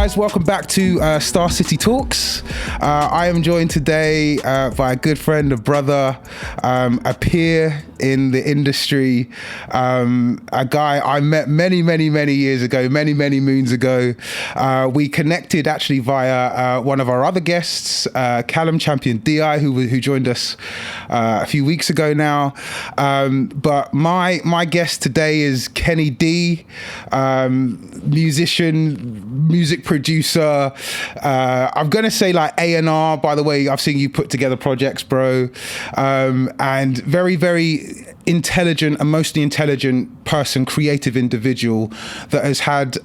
guys, welcome back to Starcity Talks. I am joined today by a good friend, a brother, a peer in the industry, a guy I met many years ago, many moons ago. We connected actually via one of our other guests, Callum Champion Deeh, who joined us a few weeks ago now. But my guest today is Kenny Deeh, musician, music producer. I'm gonna say like A&R. By the way, I've seen you put together projects, bro, and very intelligent, emotionally intelligent person, creative individual that has had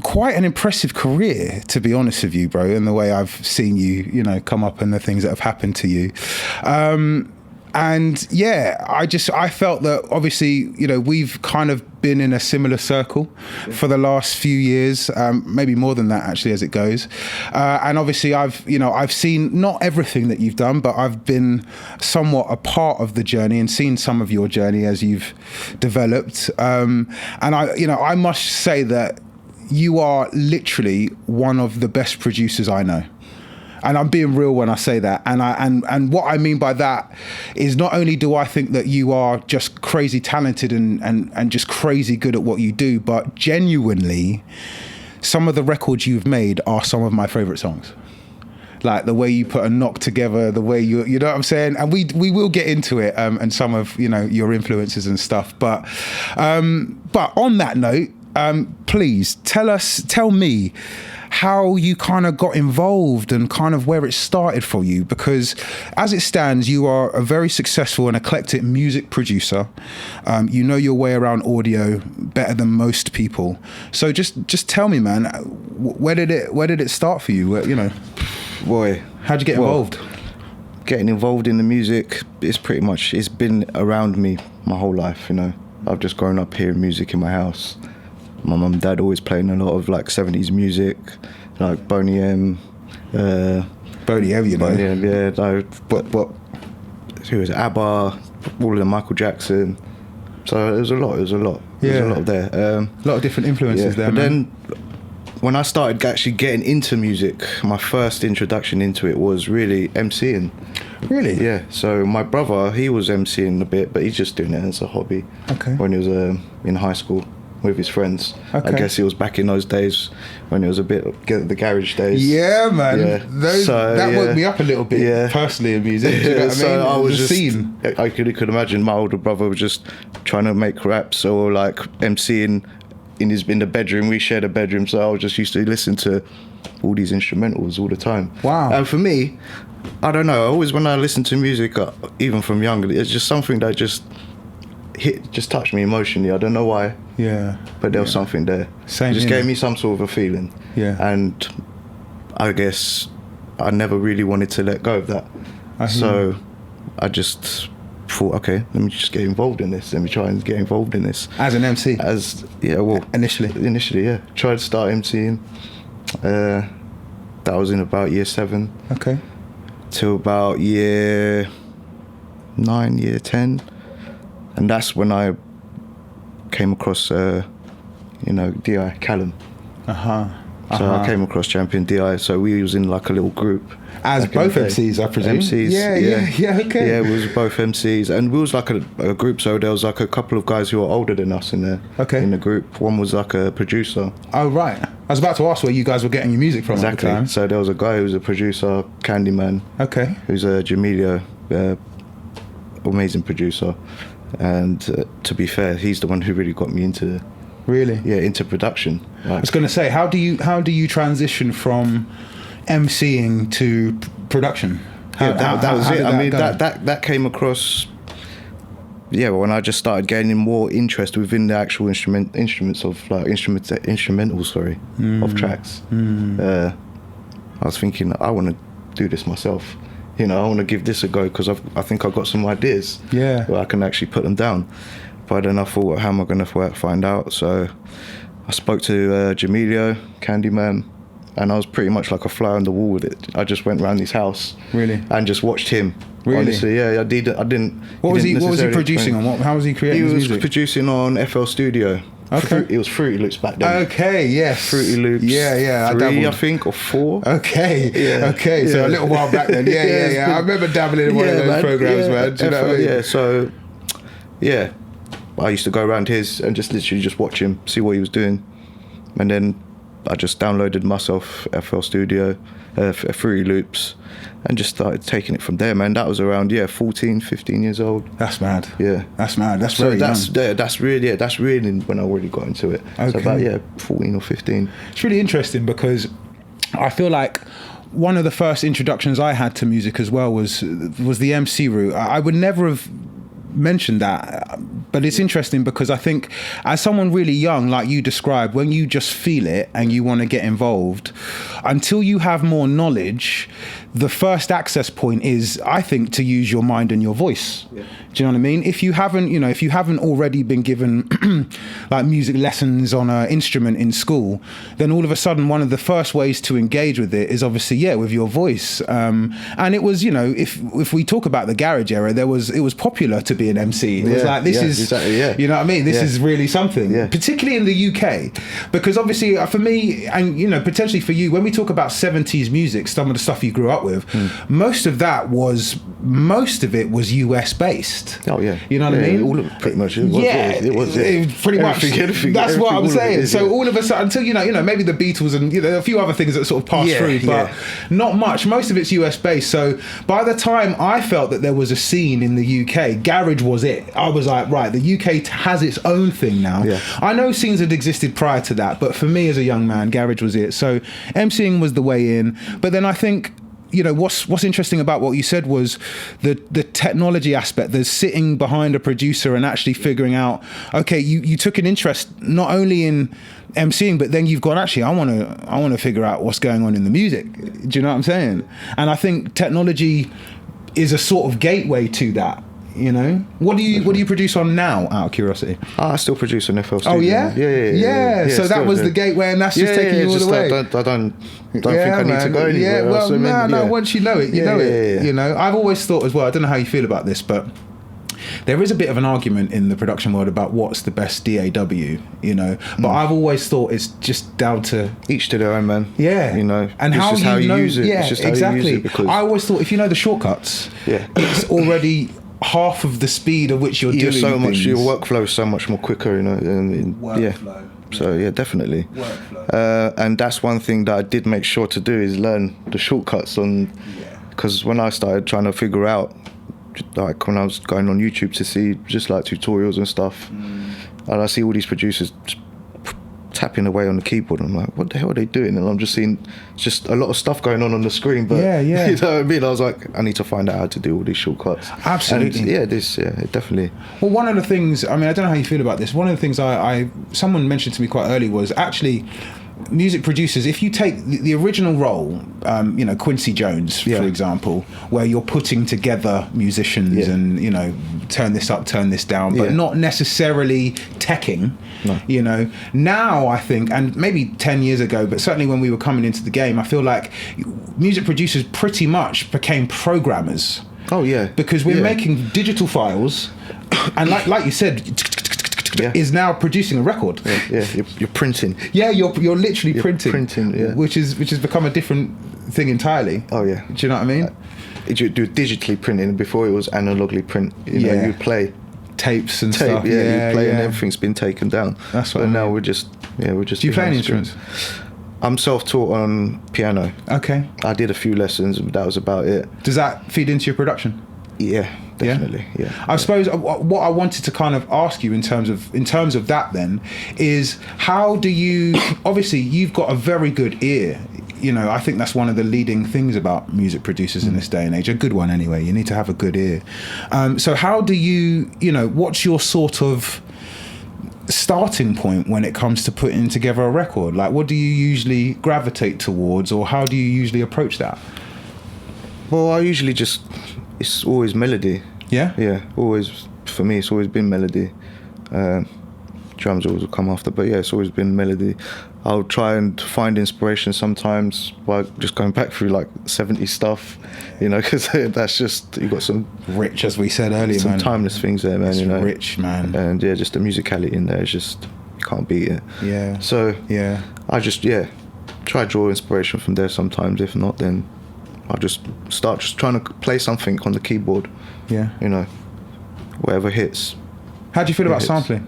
quite an impressive career, to be honest with you, bro, in the way I've seen you know, come up and the things that have happened to you. And yeah, I felt that obviously, you know, we've kind of been in a similar circle for the last few years, maybe more than that actually as it goes. And obviously I've seen not everything that you've done, but I've been somewhat a part of the journey and seen some of your journey as you've developed. And I must say that you are literally one of the best producers I know. And I'm being real when I say that. And what I mean by that is not only do I think that you are just crazy talented and just crazy good at what you do, but genuinely, some of the records you've made are some of my favorite songs. Like the way you put a knock together, the way you know what I'm saying? And we will get into it and some of, you know, your influences and stuff. But on that note, please tell me how you kind of got involved and kind of where it started for you, because as it stands, you are a very successful and eclectic music producer. You know your way around audio better than most people. So just tell me, man, where did it start for you? You know, boy, how'd you get involved? Getting involved in the music is pretty much, it's been around me my whole life. You know, I've just grown up hearing music in my house. My mum and dad always playing a lot of like 70s music, like Boney M. Boney M, you know. Boney M, yeah. Who was it? ABBA, all of the Michael Jackson. So it was a lot. Yeah. There's a lot there. A lot of different influences there, but man. then when I started actually getting into music, my first introduction into it was really MCing. Really? Yeah. So my brother, he was MCing a bit, but he's just doing it as a hobby. Okay. When he was in high school with his friends. Okay. I guess it was back in those days when it was a bit the garage days. Yeah, man. Yeah. That woke me up a little bit, personally, in music. Do you know what I mean? I was just, scene. I could imagine my older brother was just trying to make raps or like MCing in the bedroom. We shared a bedroom, so I was just used to listen to all these instrumentals all the time. Wow. And for me, I don't know, always when I listen to music, even from young, it's just something that just touched me emotionally. I don't know why. Yeah. But there was something there. Same. It just gave me some sort of a feeling. Yeah. And I guess I never really wanted to let go of that. So I just thought, okay, let me just get involved in this. Let me try and get involved in this. As an MC? Initially, yeah. Tried to start MCing. That was in about year 7. Okay. Till about year 9, year 10. And that's when I came across, Deeh, Callum. So I came across Champion Deeh. So we was in like a little group. As both MCs, I presume? MCs, yeah, okay. Yeah, we was both MCs. And we was like a group, so there was like a couple of guys who were older than us in the group. One was like a producer. Oh, right. I was about to ask where you guys were getting your music from at the time. So there was a guy who was a producer, Candyman. Okay. Who's a Jamelia, amazing producer. And to be fair, he's the one who really got me into into production. Like, I was going to say, how do you transition from MCing to production? That was it. I mean, that came across. Yeah, when I just started gaining more interest within the actual instrumentals of tracks. I was thinking, I want to do this myself. You know, I want to give this a go because I think I've got some ideas where I can actually put them down. But then I thought, how am I going to find out? So I spoke to Jamelia, Candyman, and I was pretty much like a fly on the wall with it. I just went around his house and just watched him. Really? Honestly, yeah, I didn't. What was he producing on? How was he creating his music? He was producing on FL Studio. Okay. It was Fruity Loops back then. Okay, yes. Fruity Loops. Yeah. 3, I think, or 4. Okay. Yeah. Okay. So a little while back then. Yeah. I remember dabbling in one of those programs, man. Do you know what I mean? Yeah. So, yeah, I used to go around his and just literally just watch him, see what he was doing, and then I just downloaded myself FL Studio, Fruity Loops, and just started taking it from there, man. That was around 14, 15 years old. That's mad. Yeah, that's mad. That's so very young. That's really when I really got into it. Okay. So about 14 or 15. It's really interesting because I feel like one of the first introductions I had to music as well was the MC route. I would never have mentioned that, but it's interesting because I think as someone really young, like you described, when you just feel it and you want to get involved, until you have more knowledge, the first access point is, I think, to use your mind and your voice. Yeah. Do you know what I mean? If you haven't already been given like music lessons on an instrument in school, then all of a sudden one of the first ways to engage with it is obviously with your voice. And it was, if we talk about the garage era, it was popular to be an MC. It was like, this is exactly, you know what I mean? This is really something, particularly in the UK, because obviously for me and potentially for you, when we talk about 70s music, some of the stuff you grew up with, most of it was US based. Oh yeah, you know what I mean? All of it, pretty much. It was pretty much. That's what I'm saying. So all of a sudden, until maybe the Beatles and a few other things that sort of passed through, but not much. Most of it's US based. So by the time I felt that there was a scene in the UK, garage was it. I was like, right, the UK has its own thing now. Yeah. I know scenes had existed prior to that, but for me as a young man, garage was it. So MCing was the way in. But then I think, what's interesting about what you said was the technology aspect. There's sitting behind a producer and actually figuring out, okay, you took an interest not only in MCing, but then you've gone, actually, I want to figure out what's going on in the music. Do you know what I'm saying? And I think technology is a sort of gateway to that. What do you produce on now, out of curiosity? I still produce an FL Studio. Oh yeah? Yeah. So that was the gateway, and that's just taking you all the way. I don't think I need to go anywhere else. No, once you know it, you know it. I've always thought as well, I don't know how you feel about this, but there is a bit of an argument in the production world about what's the best DAW, but I've always thought it's just down to each to their own, man. Yeah. And how you use it. Yeah, it's just how exactly. you use it, because I always thought if you know the shortcuts, it's already half of the speed at which you're doing things. Your workflow is so much more quicker, Workflow. So definitely. Workflow. And that's one thing that I did make sure to do, is learn the shortcuts because when I started trying to figure out, like when I was going on YouTube to see just like tutorials and stuff, and I see all these producers tapping away on the keyboard, and I'm like, what the hell are they doing? And I'm just seeing just a lot of stuff going on the screen, but you know what I mean? I was like, I need to find out how to do all these shortcuts. Absolutely. And definitely. Well, one of the things, I don't know how you feel about this, one of the things someone mentioned to me quite early was actually music producers, if you take the original role, Quincy Jones, for example, where you're putting together musicians and, turn this up, turn this down, but not necessarily teching, now I think, and maybe 10 years ago, but certainly when we were coming into the game, I feel like music producers pretty much became programmers. Oh yeah. Because we're making digital files, and like you said, is now producing a record. You're printing. You're literally printing. Which has become a different thing entirely. Oh yeah. Do you know what I mean? You do digitally printing. Before it was analogically print. You play tapes and stuff. You play and everything's been taken down. That's what. And now we're just. Do you play any instruments? I'm self-taught on piano. Okay. I did a few lessons, but that was about it. Does that feed into your production? Yeah, definitely. Yeah. I suppose what I wanted to kind of ask you in terms of that then is, how do you? Obviously, you've got a very good ear. I think that's one of the leading things about music producers in this day and age. A good one, anyway. You need to have a good ear. So how do you? What's your sort of starting point when it comes to putting together a record? Like, what do you usually gravitate towards, or how do you usually approach that? Well, I usually just. It's always melody. Yeah, always. For me, it's always been melody. Drums always come after, but it's always been melody. I'll try and find inspiration sometimes by just going back through like 70s stuff, because that's just, you got some rich, as we said earlier, some timeless things there, man. It's rich, man. And just the musicality in there is just you can't beat it. Yeah. So yeah, I just try to draw inspiration from there sometimes. If not, then I'll just start just trying to play something on the keyboard. Yeah. You know, whatever hits. How do you feel about sampling?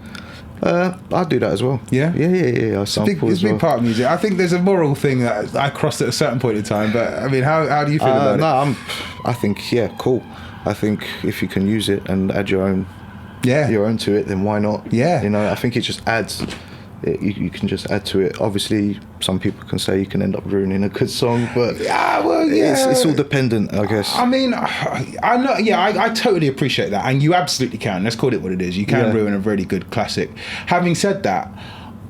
I do that as well. Yeah? Yeah. I sample it's a big part of music. I think there's a moral thing that I crossed at a certain point in time, but I mean, how do you feel about it? I think, cool. I think if you can use it and add your own to it, then why not? Yeah. You know, I think it just adds. You can just add to it. Obviously, some people can say you can end up ruining a good song, but it's all dependent, I guess. I mean, I know. Yeah, I totally appreciate that, and you absolutely can. Let's call it what it is. You can ruin a really good classic. Having said that,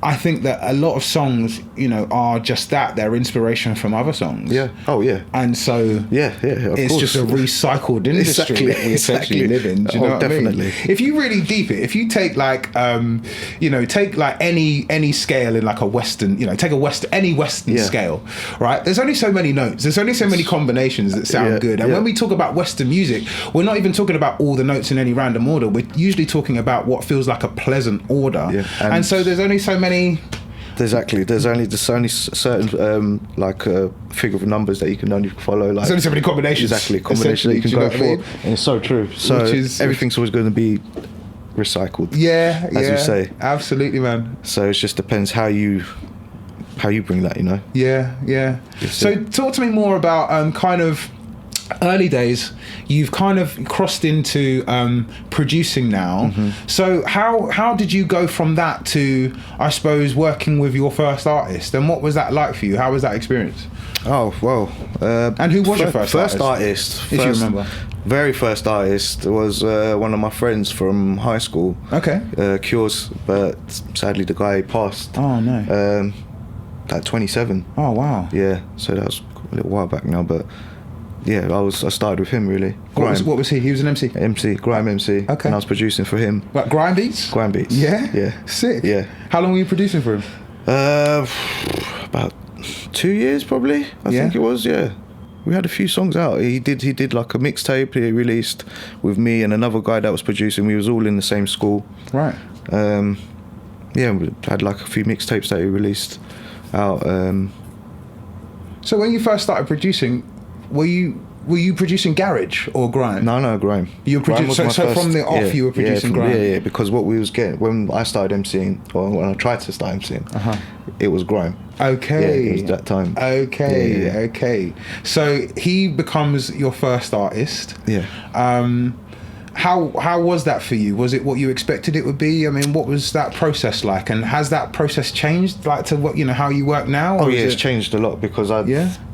I think that a lot of songs, you know, are just that. They're inspiration from other songs. Yeah. Oh, yeah. And so it's just a recycled industry that we essentially live in. Do you know what definitely. I mean? If you really deep it, if you take like, take like any scale in like a Western, you know, take any Western scale, right? There's only so many notes. There's only so many combinations that sound good. And when we talk about Western music, we're not even talking about all the notes in any random order. We're usually talking about what feels like a pleasant order. Yeah. And so there's only so many. Exactly. There's only certain figure of numbers that you can only follow. Like, there's only so many combinations. Exactly, combinations that you can go for, and it's so true. So everything's always going to be recycled. Yeah, as you say. Absolutely, man. So it just depends how you bring that. You know. Yeah. So talk to me more about kind of early days. You've kind of crossed into producing now. Mm-hmm. So how did you go from that to, I suppose, working with your first artist? And what was that like for you? How was that experience? Oh, well. And who was your first artist? If you remember. Very first artist was one of my friends from high school. Okay. Cures, but sadly the guy passed. Oh, no. At 27. Oh, wow. Yeah, so that was a little while back now, but yeah, I started with him really. What was he? He was an MC? Grime MC. Okay. And I was producing for him. What, grime beats? Grime beats. Yeah? Yeah. Sick. Yeah. How long were you producing for him? About 2 years probably, I think it was, yeah. We had a few songs out. He did like a mixtape he released with me and another guy that was producing. We was all in the same school. Right. We had like a few mixtapes that he released out. So when you first started producing, were you producing garage or grime? No, grime. You were producing, so from the off you were producing grime? Yeah, because what we was getting, when I started MCing, or when I tried to start MCing, it was grime. Okay. Yeah, it was that time. Okay. So he becomes your first artist. Yeah. How was that for you? Was it what you expected it would be? I mean, what was that process like? And has that process changed, like, to what, you know, how you work now? Oh yeah, it's changed a lot because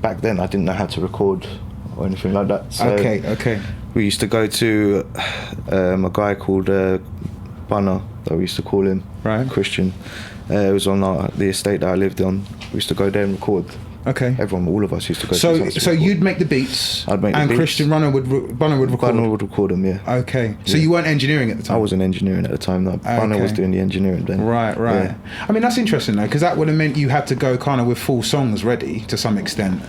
back then I didn't know how to record or anything like that. So okay. We used to go to a guy called Bunner, that we used to call him, right? Christian. It was on the estate that I lived on. We used to go there and record. Okay. All of us used to go. So you'd make the beats. I'd make the beats. And Christian Bunner would record. Bunner would record them, yeah. Okay. So you weren't engineering at the time. I wasn't engineering at the time. No. Bunner was doing the engineering then. Right. Yeah. I mean, that's interesting though, because that would have meant you had to go kind of with full songs ready to some extent,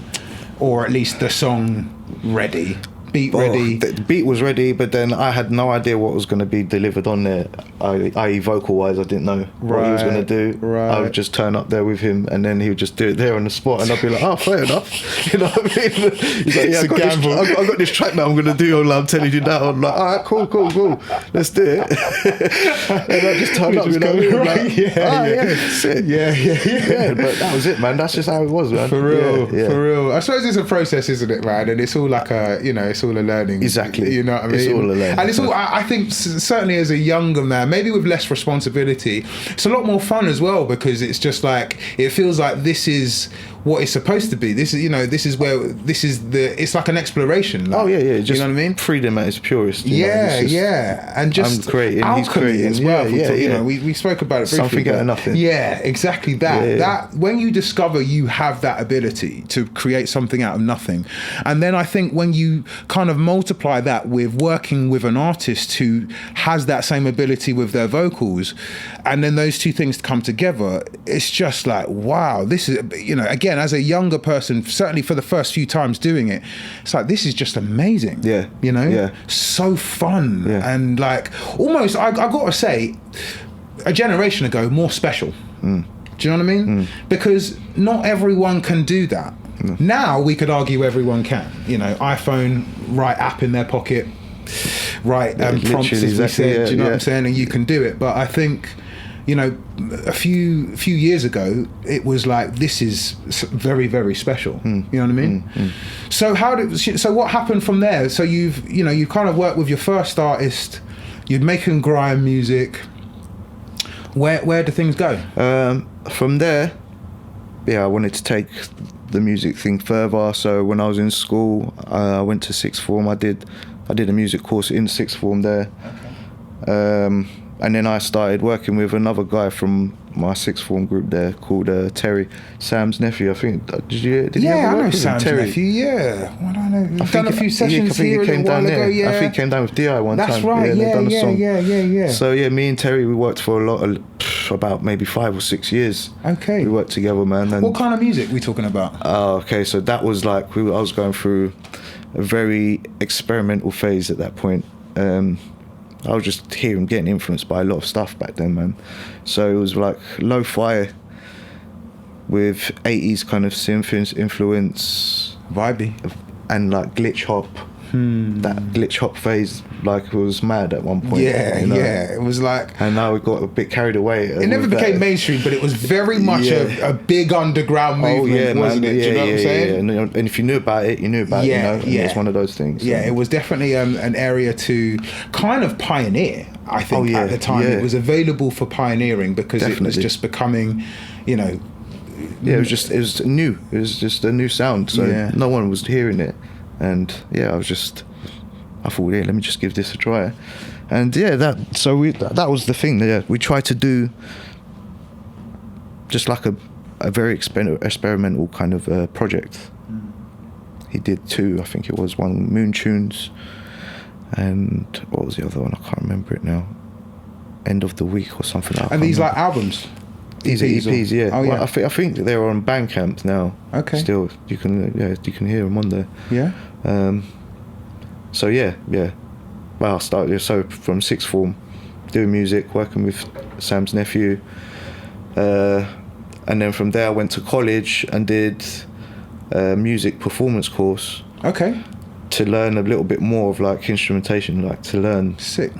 or at least the song ready. Beat ready. The beat was ready, but then I had no idea what was going to be delivered on there. I.e. vocal wise, I didn't know what he was going to do. Right. I would just turn up there with him, and then he would just do it there on the spot, and I'd be like, "Oh, fair enough." You know what I mean? He's like, "Yeah, I got this track now. I'm going to do. I'm telling you now." I'm like, "All right, cool. Let's do it." And I just turned up. You know, like, sick. Yeah. But that was it, man. That's just how it was, man. For real. I suppose it's a process, isn't it, man? And it's all like it's all a learning. Exactly. You know what I mean? It's all a learning. And it's all, I think, certainly as a younger man, maybe with less responsibility, it's a lot more fun as well, because it's just like, it feels like this is what it's supposed to be. This is, it's like an exploration. Like, just, you know what I mean? Freedom at its purest. And just I'm creating, alchemy he's creating as well. You know, we spoke about it briefly. Something out of nothing. Yeah, exactly that. That when you discover you have that ability to create something out of nothing, and then I think when you kind of multiply that with working with an artist who has that same ability with their vocals, and then those two things come together, it's just like, wow, this is, again, as a younger person, certainly for the first few times doing it, it's like, this is just amazing. So fun. And like, almost, I gotta say, a generation ago, more special. Do you know what I mean? Because not everyone can do that. Now we could argue everyone can. You know, iPhone, right app in their pocket, right prompts, as we said. Do you know what I'm saying? And you can do it. But I think, you know, a few years ago, it was like, this is very, very special. You know what I mean? So what happened from there? So you kind of worked with your first artist. You're making grime music. Where do things go? From there, I wanted to take the music thing further. So when I was in school, I went to sixth form. I did a music course in sixth form there. Okay. And then I started working with another guy from my sixth form group there called Terry, Sam's nephew. I think. Did you ever I work know with Sam's Terry? nephew. Yeah. Well, I know. We've done a few sessions here came a while down ago. there. Yeah. I think he came down with Deeh one time. That's right. They've done a song. Yeah. So me and Terry, we worked for about maybe 5 or 6 years. Okay. We worked together, man. And what kind of music are we talking about? Okay, so that was like I was going through a very experimental phase at that point. I was just getting influenced by a lot of stuff back then, man. So it was like lo-fi with 80s kind of synth influence. Vibey. And like glitch hop. That glitch hop phase was mad at one point. Yeah. It was like... And now we got a bit carried away. It never became mainstream, but it was very much a big underground movement, wasn't it? Do you know what I'm saying? And if you knew about it, you knew about it, you know? And it's one of those things. Yeah, it was definitely an area to kind of pioneer, I think, at the time. It was available for pioneering because it was just becoming, you know... Yeah, it was new. It was just a new sound, so no one was hearing it. And I thought, let me just give this a try. And that was the thing. Yeah, we tried to do just like a very experimental kind of project. He did 2, I think it was one, Moon Tunes, and what was the other one? I can't remember it now. End of the Week or something like that. And these like albums? These are EPs, yeah. Oh, yeah. Well, I think they're on Bandcamp now. Okay. Still, you can hear them on there. Yeah. So yeah. Well, I started from sixth form, doing music, working with Sam's nephew, and then from there I went to college and did a music performance course. Okay. To learn a little bit more of like instrumentation, like to learn. Sick.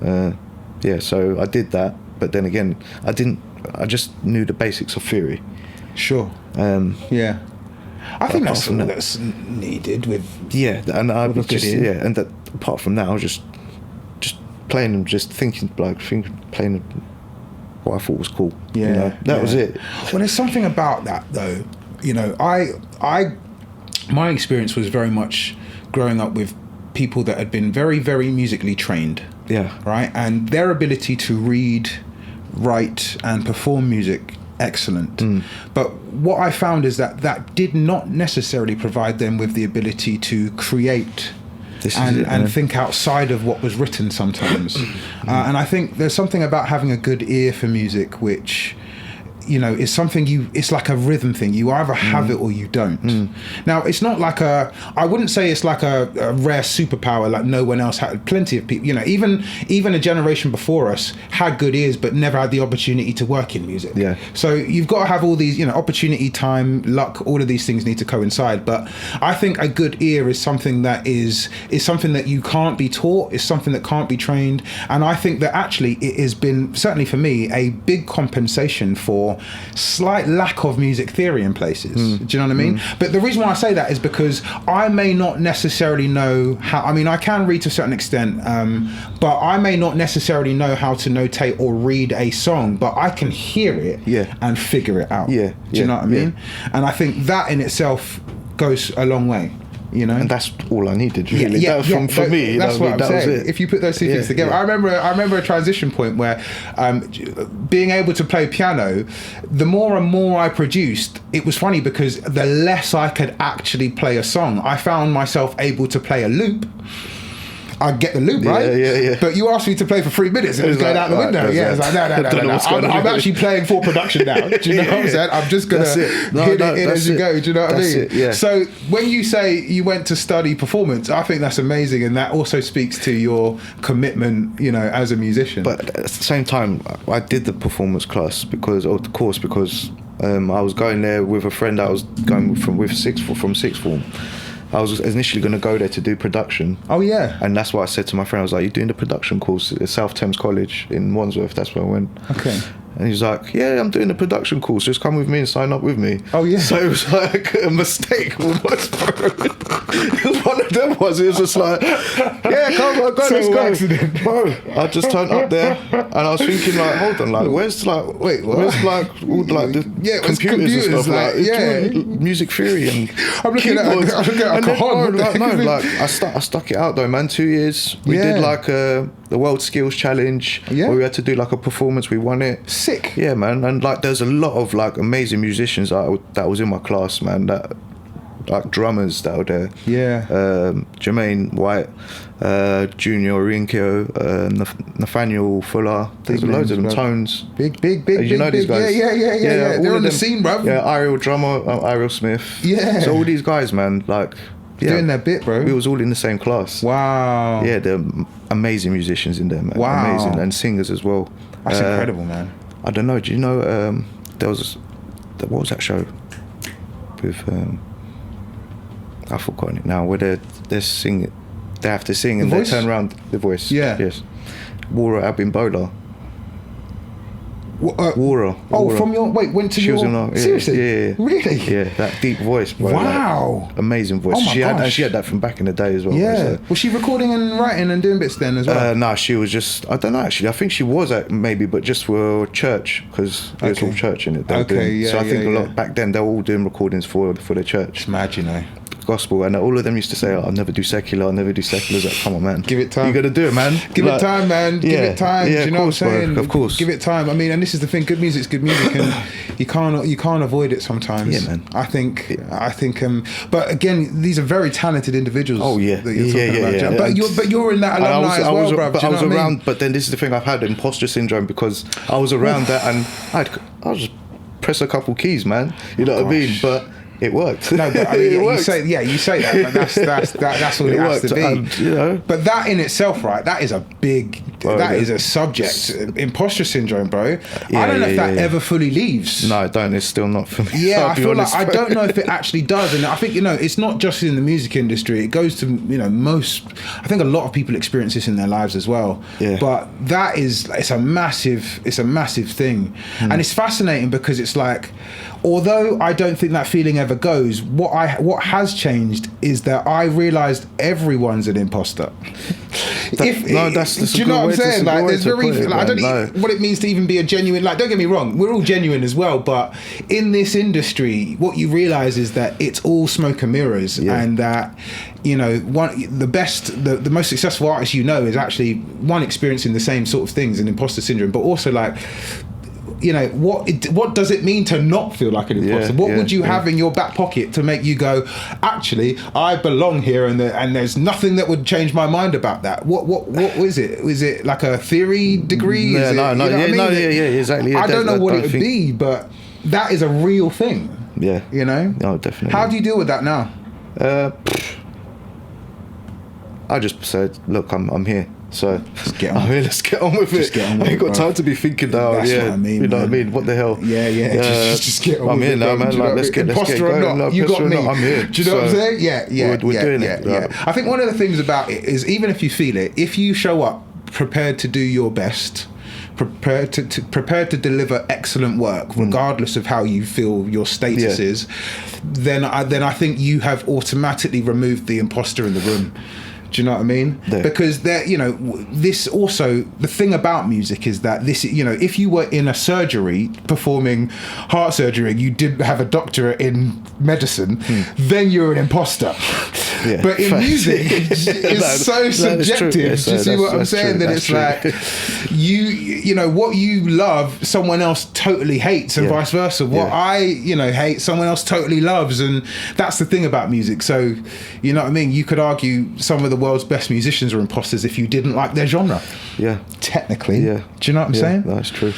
So I did that, but then again, I just knew the basics of theory. Sure. Yeah. I think that's needed with. Yeah, and I was just and that, apart from that, I was just playing and just thinking playing what I thought was cool. Yeah, you know? That was it. Well, there's something about that though. You know, my experience was very much growing up with people that had been very, very musically trained. Yeah. Right, and their ability to read, write, and perform music. Excellent. But what I found is that did not necessarily provide them with the ability to create and think outside of what was written sometimes. And I think there's something about having a good ear for music which, you know, is something it's like a rhythm thing. You either have it or you don't. Now, it's not like I wouldn't say it's like a rare superpower like no one else had. Plenty of people, you know, even a generation before us had good ears but never had the opportunity to work in music. Yeah. So you've got to have all these, you know, opportunity, time, luck, all of these things need to coincide. But I think a good ear is something that is something that you can't be taught, it's something that can't be trained. And I think that actually it has been, certainly for me, a big compensation for slight lack of music theory in places. Do you know what I mean? But the reason why I say that is because I may not necessarily know how, I mean, I can read to a certain extent, but I may not necessarily know how to notate or read a song, but I can hear it and figure it out. Do you know what I mean? And I think that in itself goes a long way. You know, and that's all I needed really. For me, that's what I'm saying. If you put those two things together, I remember a transition point where being able to play piano, the more and more I produced, it was funny because the less I could actually play a song, I found myself able to play a loop. I get the loop, right? Yeah. But you asked me to play for 3 minutes and it was going out the window. Yeah, it's like, no. I'm actually playing for production now. Do you know what I'm saying? I'm just going to hit it in as you go. Do you know what I mean? Yeah. So when you say you went to study performance, I think that's amazing. And that also speaks to your commitment, you know, as a musician. But at the same time, I did the performance class because I was going there with a friend that I was going from sixth form. I was initially going to go there to do production. Oh, yeah. And that's what I said to my friend. I was like, you're doing the production course at South Thames College in Wandsworth. That's where I went. Okay. And he's like, yeah, I'm doing the production course. Just come with me and sign up with me. Oh, yeah. So it was like a mistake almost, bro. One of them was, it was just like, yeah, come on, go, let's go. Accident. Bro, I just turned up there and I was thinking like, hold on, like, where's like all like the computers and stuff, like music theory and I'm looking keyboards. at And then, bro, like, I stuck it out though, man. 2 years. We did like the World Skills Challenge where we had to do like a performance. We won it. Sick. Yeah, man. And like there's a lot of like amazing musicians that was in my class, man, that like drummers that were there. Yeah. Jermaine White, Junior Rinkio, Nathaniel Fuller. There's loads of them. Tones. Big. You know these guys? Yeah. They're on the scene, bruv. Yeah, Ariel drummer, Ariel Smith. Yeah. So all these guys, man, like doing their bit, bro. We was all in the same class. Wow. Yeah, they're amazing musicians in there, man. Wow. Amazing, and singers as well. That's incredible, man. I don't know. Do you know? There was what was that show with? I've forgotten it now. Where they sing, they have to sing and they turn around. The Voice. Yeah. Yes. Wara Abimbola. Wara. From your went to she your was in our, seriously? Yeah. Really? Yeah, that deep voice, bro. Wow. Like, amazing voice. Oh my gosh. She had that from back in the day as well. Yeah. Bro, so. Was she recording and writing and doing bits then as well? No, she was just, I don't know actually. I think she was at maybe, but just for church because there was all church in it. So I think a lot back then they were all doing recordings for the church. It's mad, you know. Gospel, and all of them used to say, I'll never do secular. It's like, come on, man, give it time. You got to do it, man. Give it time, man. Give it time. Yeah, do you know course, what I'm saying? Bro. Of course. Give it time. I mean, and this is the thing. Good music's good music, and you can't avoid it sometimes. Yeah, man. I think. But again, these are very talented individuals. Oh yeah, that you're talking about. But you're in that alumni as well, bro. But I was around. But then this is the thing. I've had imposter syndrome because I was around that, and I'll just press a couple keys, man. You know what I mean? But it worked. No, but I mean, you say that, but that's all it has to be. You know. But that in itself, right? That is a big. That is a subject. Imposter syndrome, bro. I don't know if that ever fully leaves. No, I don't. It's still not for me. Yeah, I feel like I don't know if it actually does, and I think it's not just in the music industry. It goes to most. I think a lot of people experience this in their lives as well. Yeah. But it's a massive thing, and it's fascinating because it's like. Although I don't think that feeling ever goes, what has changed is that I realised everyone's an imposter. Do you know what I'm saying? Like, there's I don't know what it means to even be a genuine. Like, don't get me wrong, we're all genuine as well, but in this industry, what you realise is that it's all smoke and mirrors, and that the most successful artist is actually experiencing the same sort of things, an imposter syndrome, but also like. What does it mean to not feel like an imposter? What would you have in your back pocket to make you go, actually, I belong here, and there's nothing that would change my mind about that? What is it? Is it like a theory degree? Exactly. I don't know what it would be, but that is a real thing. Yeah. No, definitely. How do you deal with that now? I just said, look, I'm here. So let's get on with it. I ain't got time to be thinking now. That's what I mean. You know what I mean? What the hell? Yeah. Just get on I'm with here it. now, man. Like, let's get going. No, you got me. I'm here. Do you know what I'm saying? Yeah. We're doing it. I think one of the things about it is, even if you feel it, if you show up prepared to do your best, prepared to deliver excellent work, regardless of how you feel your status is, then I think you have automatically removed the imposter in the room. Do you know what I mean? Yeah. Because this also, the thing about music is that this, if you were in a surgery performing heart surgery, you didn't have a doctorate in medicine, then you're an imposter. Yeah, but in music, it's so subjective. Do you see what I'm saying? That it's like you know what you love, someone else totally hates, and vice versa. What I hate, someone else totally loves, and that's the thing about music. So you know what I mean? You could argue some of the world's best musicians are imposters if you didn't like their genre. Yeah, technically. Yeah, do you know what I'm saying? That's true.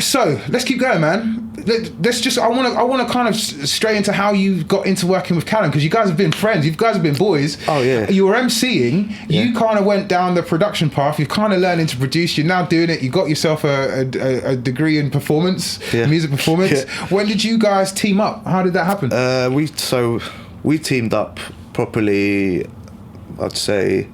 So let's keep going, man. Let's just. I want to kind of stray into how you got into working with Callum, because you guys have been friends. You guys have been boys. Oh yeah. You were MCing. Yeah. You kind of went down the production path. You're kind of learning to produce. You're now doing it. You got yourself a degree in performance, music performance. Yeah. When did you guys team up? How did that happen? We teamed up properly. I'd say,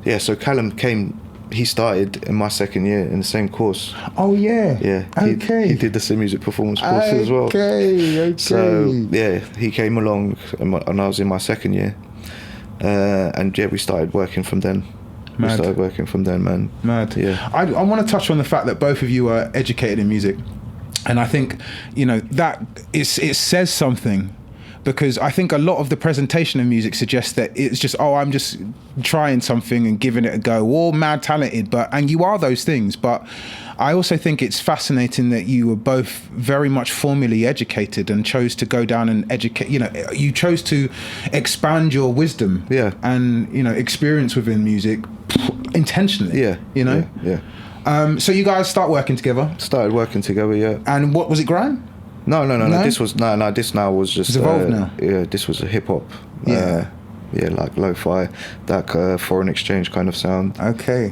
yeah. So Callum came. He started in my second year in the same course. Oh yeah. Yeah. Okay. He did the same music performance course as well. Okay. So yeah, he came along, and I was in my second year, and yeah, we started working from then. Mad. We started working from then, man. Mad. Yeah. I want to touch on the fact that both of you are educated in music, and I think that it says something. Because I think a lot of the presentation of music suggests that it's just, I'm just trying something and giving it a go, or mad talented, and you are those things. But I also think it's fascinating that you were both very much formally educated and chose to go down and educate, you chose to expand your wisdom and, experience within music intentionally. Yeah. Yeah. So you guys started working together, yeah. And what was it, grime? No. This now was just. It's evolved now. Yeah, this was a hip hop. Yeah. Like lo-fi, that foreign exchange kind of sound. Okay.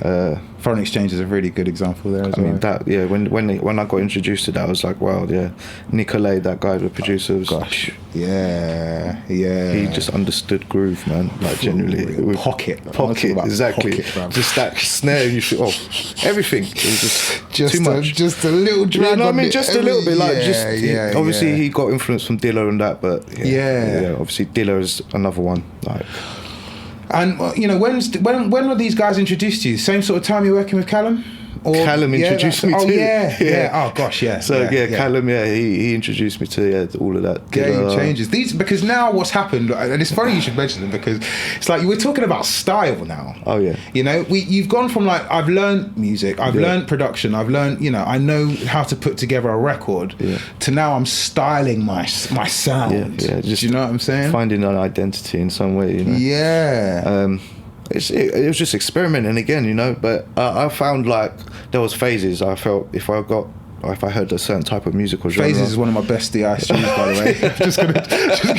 Foreign exchange is a really good example there as well. I mean that. Yeah. When I got introduced to that, I was like, wow. Yeah. Nicolay, that guy, the producer. Was, gosh. Yeah. He just understood groove, man. Like genuinely. Pocket. Exactly. Pocket, just that snare. You should. everything. It was just too much. Just a little drag. I mean, just a little bit. Like obviously, he got influence from Dilla and that, but obviously Dilla is another one. Like. And when were these guys introduced to you? Same sort of time you're working with Callum? Or, Callum introduced me to. Oh yeah. Oh gosh, yeah. So Callum, he introduced me to all of that. Game changes. Because now what's happened, and it's funny you should mention them, because it's like we're talking about style now. Oh yeah. You've gone from like, I've learned music, I've learned production, I've learned, I know how to put together a record, to now I'm styling my sound. Yeah. Do you know what I'm saying? Finding an identity in some way. Yeah. It was just experimenting again, but I found like there was phases. I felt if I heard a certain type of musical genre. Phases is one of my best DI streams, by the way.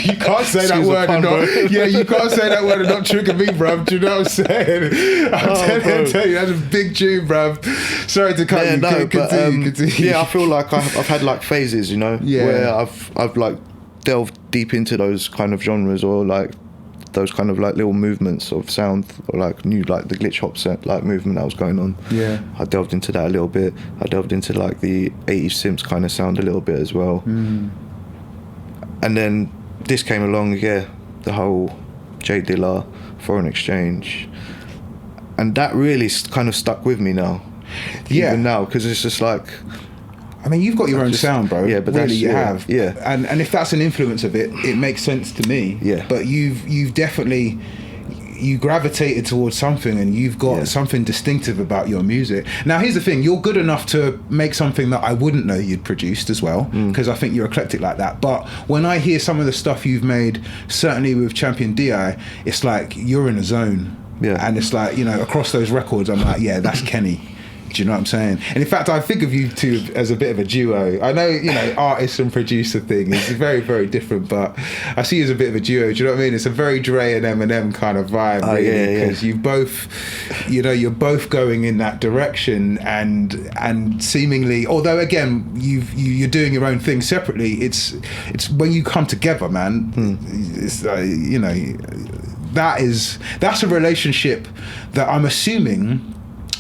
You can't say that word and not. Yeah, you can't say that word and not trigger me, bruv. Do you know what I'm saying? I'm telling you, that's a big tune, bruv. Sorry to cut you. Continue. Yeah, I feel like I've had like phases, where I've like delved deep into those kind of genres, or like those kind of like little movements of sound, or like new, like the glitch hop set like movement that was going on. Yeah, I delved into that a little bit. I delved into like the 80s synths kind of sound a little bit as well. And then this came along, the whole J Dilla, foreign exchange, and that really kind of stuck with me now. Even now, because it's just like, I mean, you've got your own sound, bro. Yeah, but really, you have. Yeah, and if that's an influence of it, it makes sense to me. Yeah. But you've definitely gravitated towards something, and you've got something distinctive about your music. Now, here's the thing: you're good enough to make something that I wouldn't know you'd produced as well, because I think you're eclectic like that. But when I hear some of the stuff you've made, certainly with Champion Deeh, it's like you're in a zone. Yeah. And it's like, across those records, I'm like, yeah, that's Kenny. Do you know what I'm saying? And in fact, I think of you two as a bit of a duo. I know, artist and producer thing is very, very different, but I see you as a bit of a duo. Do you know what I mean? It's a very Dre and Eminem kind of vibe, really, because you both, you're both going in that direction, and seemingly, although again, you're doing your own thing separately. It's when you come together, man. It's that's a relationship that I'm assuming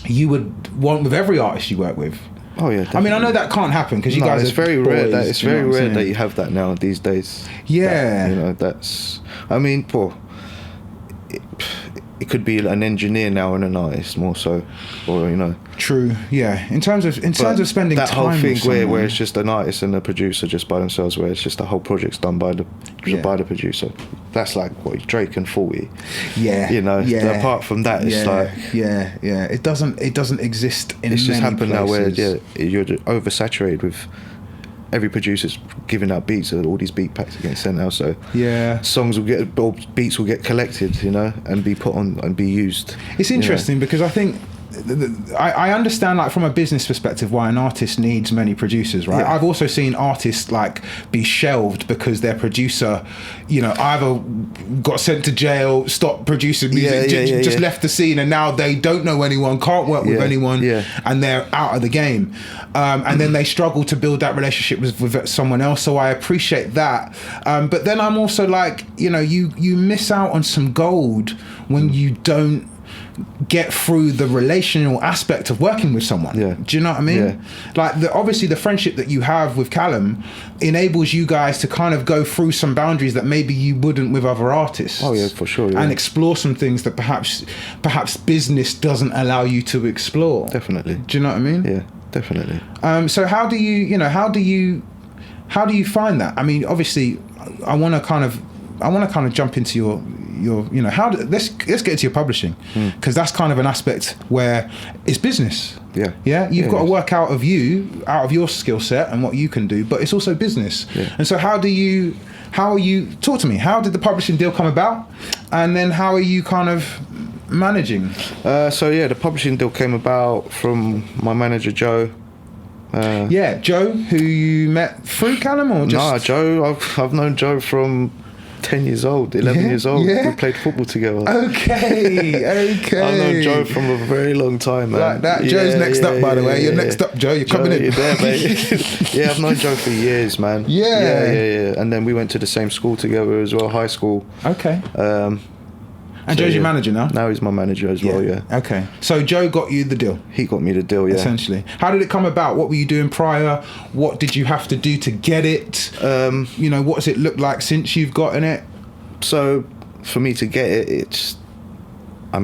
you would want with every artist you work with. Oh yeah, definitely. I mean, I know that can't happen because you guys it's are very boys, rare. It's very rare saying? that you have that now these days. Yeah, that's. I mean, it could be an engineer now and an artist more so, or you know. True. Yeah. In terms of spending that time whole thing with where it's just an artist and a producer just by themselves, where it's just the whole project's done by the producer. That's like what Drake and 40. Yeah. You know. Yeah. Apart from that, it's like It doesn't exist in. It's just many happened places. now where you're oversaturated with. Every producer's giving out beats, and all these beat packs are getting sent out. So songs will get, or beats will get collected, you know, and be put on and be used. It's interesting because I think I understand, like, from a business perspective, why an artist needs many producers, right? I've also seen artists like be shelved because their producer, you know, either got sent to jail, stopped producing music, just left the scene, and now they don't know anyone, can't work with anyone, and they're out of the game. And then they struggle to build that relationship with someone else. So I appreciate that. But then I'm also like, you know, you miss out on some gold when you don't get through the relational aspect of working with someone. Do you know what I mean? Like, obviously the friendship that you have with Callum enables you guys to kind of go through some boundaries that maybe you wouldn't with other artists. Oh yeah, for sure. And explore some things that perhaps business doesn't allow you to explore. Definitely. Do you know what I mean? Yeah, definitely. So how do you find that? I mean, obviously I want to kind of jump into your you know, let's get into your publishing, because that's kind of an aspect where it's business. You've got to work out of your skill set and what you can do, but it's also business. And so how are you talk to me, how did the publishing deal come about, and then how are you kind of managing? The publishing deal came about from my manager Joe. Joe, who you met through Callum, or just? Nah, Joe, I've known Joe from 10 years old, 11 years old. We played football together. Okay. I've known Joe from a very long time, man. Like that. Joe's next up, by the way. You're next up, Joe. You're coming in. You're there, mate. I've known Joe for years, man. Yeah. And then we went to the same school together as well, high school. Okay. And Joe's your manager now? Now he's my manager as well, Okay. So Joe got you the deal? He got me the deal, essentially. How did it come about? What were you doing prior? What did you have to do to get it? You know, what does it look like since you've gotten it? So, for me to get it, how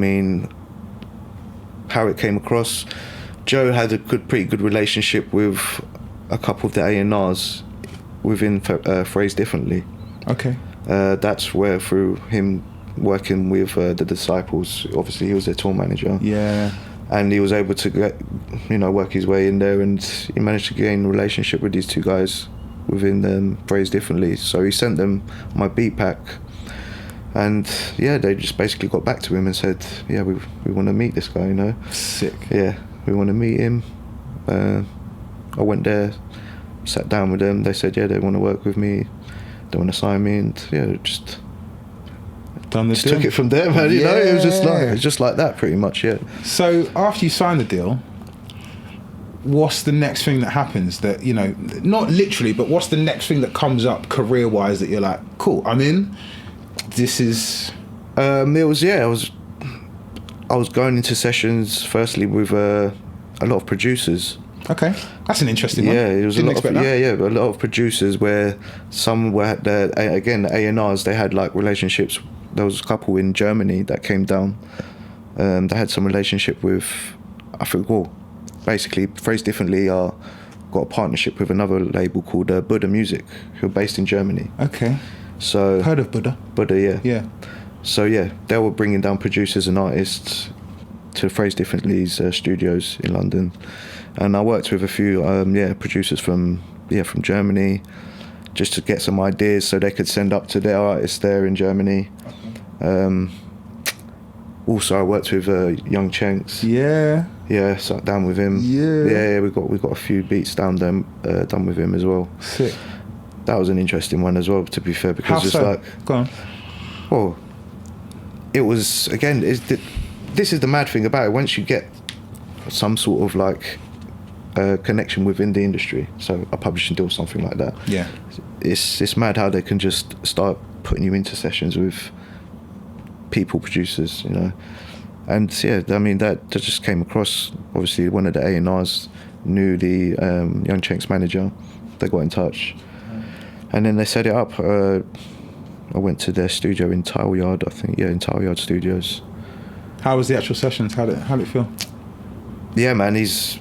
it came across, Joe had a pretty good relationship with a couple of the A&Rs within Phrase Differently. Okay. That's where, through him working with the Disciples, obviously he was their tour manager. And he was able to work his way in there, and he managed to gain a relationship with these two guys within Phrase Differently. So he sent them my beat pack, and they just basically got back to him and said, we want to meet this guy, you know. Sick. We want to meet him. I went there, sat down with them. They said they want to work with me, they want to sign me, and just took it from there, man. You know, it was just like that, pretty much. So after you sign the deal, what's the next thing that happens? That, you know, not literally, but what's the next thing that comes up career-wise that you're like, cool, I'm in. This is. I was going into sessions firstly with a lot of producers. Okay, that's an interesting one. It was Didn't a lot of a lot of producers where some were the A&Rs. They had like relationships. There was a couple in Germany that came down. They had some relationship with, I think, basically Phrase Differently got a partnership with another label called Buddha Music, who are based in Germany. Okay. So heard of Buddha? Buddha, yeah. So they were bringing down producers and artists to Phrase Differently's studios in London, and I worked with a few producers from Germany, just to get some ideas so they could send up to their artists there in Germany. Also I worked with Young Chenks. Sat down with him. We got a few beats done with him as well. Sick. That was an interesting one as well, to be fair, because Go on. Well, it was, again, this is the mad thing about it. Once you get some sort of like connection within the industry, so a publishing deal, something like that, it's mad how they can just start putting you into sessions with people, producers, you know. And that just came across. Obviously one of the A&Rs knew the Young Chenks manager. They got in touch, and then they set it up. I went to their studio in Tile Yard, I think, in Tile Yard Studios, How was the actual sessions? How did it feel? Yeah, man, he's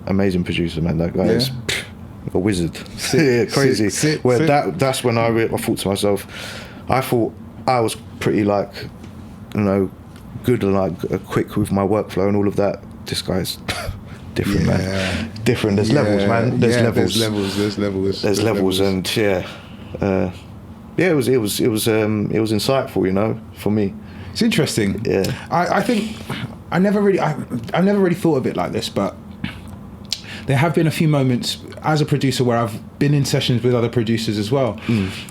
amazing producer, man. That guy is a wizard. Yeah, crazy. That's when I thought to myself, I thought I was pretty like, you know, good and like quick with my workflow and all of that. This guy's different, man. Different. There's levels, man. There's levels. There's levels, and it was insightful, you know, for me. It's interesting. Yeah. I think I've never really thought of it like this, but there have been a few moments as a producer where I've been in sessions with other producers as well.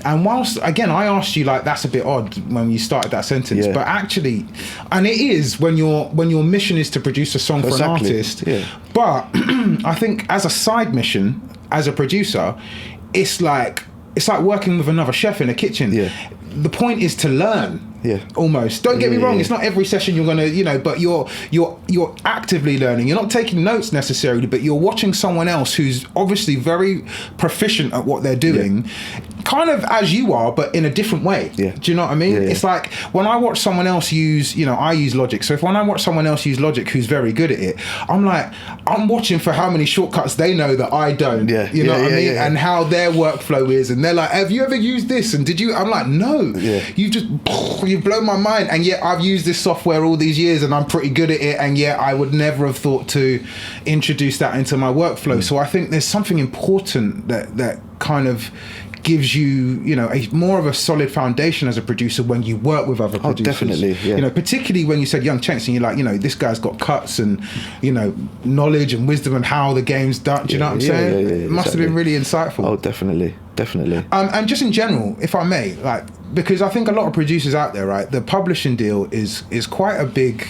And whilst, again, I asked you, like, that's a bit odd when you started that sentence, but actually, and it is when your mission is to produce a song for an artist. Yeah. But I think as a side mission, as a producer, it's like working with another chef in a kitchen. Yeah. The point is to learn. Yeah. Almost. Don't get me wrong, it's not every session you're gonna, you know, but you're actively learning. You're not taking notes necessarily, but you're watching someone else who's obviously very proficient at what they're doing, kind of as you are, but in a different way. Yeah. Do you know what I mean? It's like when I watch someone else use, you know, I use Logic. So when I watch someone else use Logic who's very good at it, I'm like, I'm watching for how many shortcuts they know that I don't. Yeah. You know what I mean? And how their workflow is. And they're like, have you ever used this? And did you? I'm like, no. Yeah. You've blown my mind, and yet I've used this software all these years and I'm pretty good at it, and yet I would never have thought to introduce that into my workflow. So I think there's something important that kind of gives you, you know, more of a solid foundation as a producer when you work with other producers. Definitely, yeah. You know, particularly when you said Young Chenks and you're like, you know, this guy's got cuts and, you know, knowledge and wisdom and how the game's done. Do you know what I'm saying? It must have been really insightful. Oh, definitely. And just in general, if I may, like, because I think a lot of producers out there, right, the publishing deal is quite a big...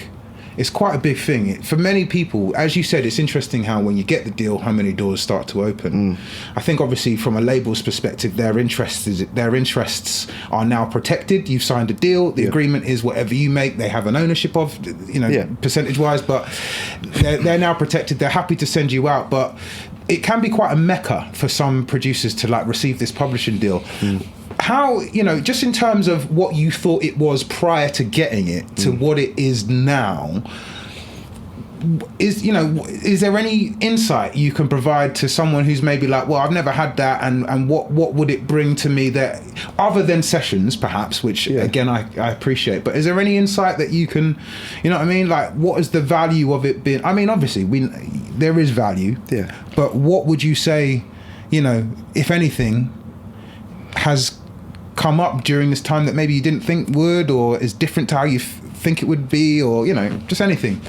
It's quite a big thing. For many people, as you said, it's interesting how when you get the deal, how many doors start to open. I think obviously from a label's perspective, their interests are now protected. You've signed a deal. The agreement is whatever you make, they have an ownership of, you know, percentage-wise, but they're now protected. They're happy to send you out, but it can be quite a mecca for some producers to like receive this publishing deal. How, you know, just in terms of what you thought it was prior to getting it to what it is now, is there any insight you can provide to someone who's maybe like, well, I've never had that, and what would it bring to me that other than sessions perhaps, which again I appreciate, but is there any insight that you can, you know what I mean, like what is the value of it been? I mean, obviously there is value, but what would you say, you know, if anything has come up during this time that maybe you didn't think would, or is different to how you think it would be, or, you know, just anything?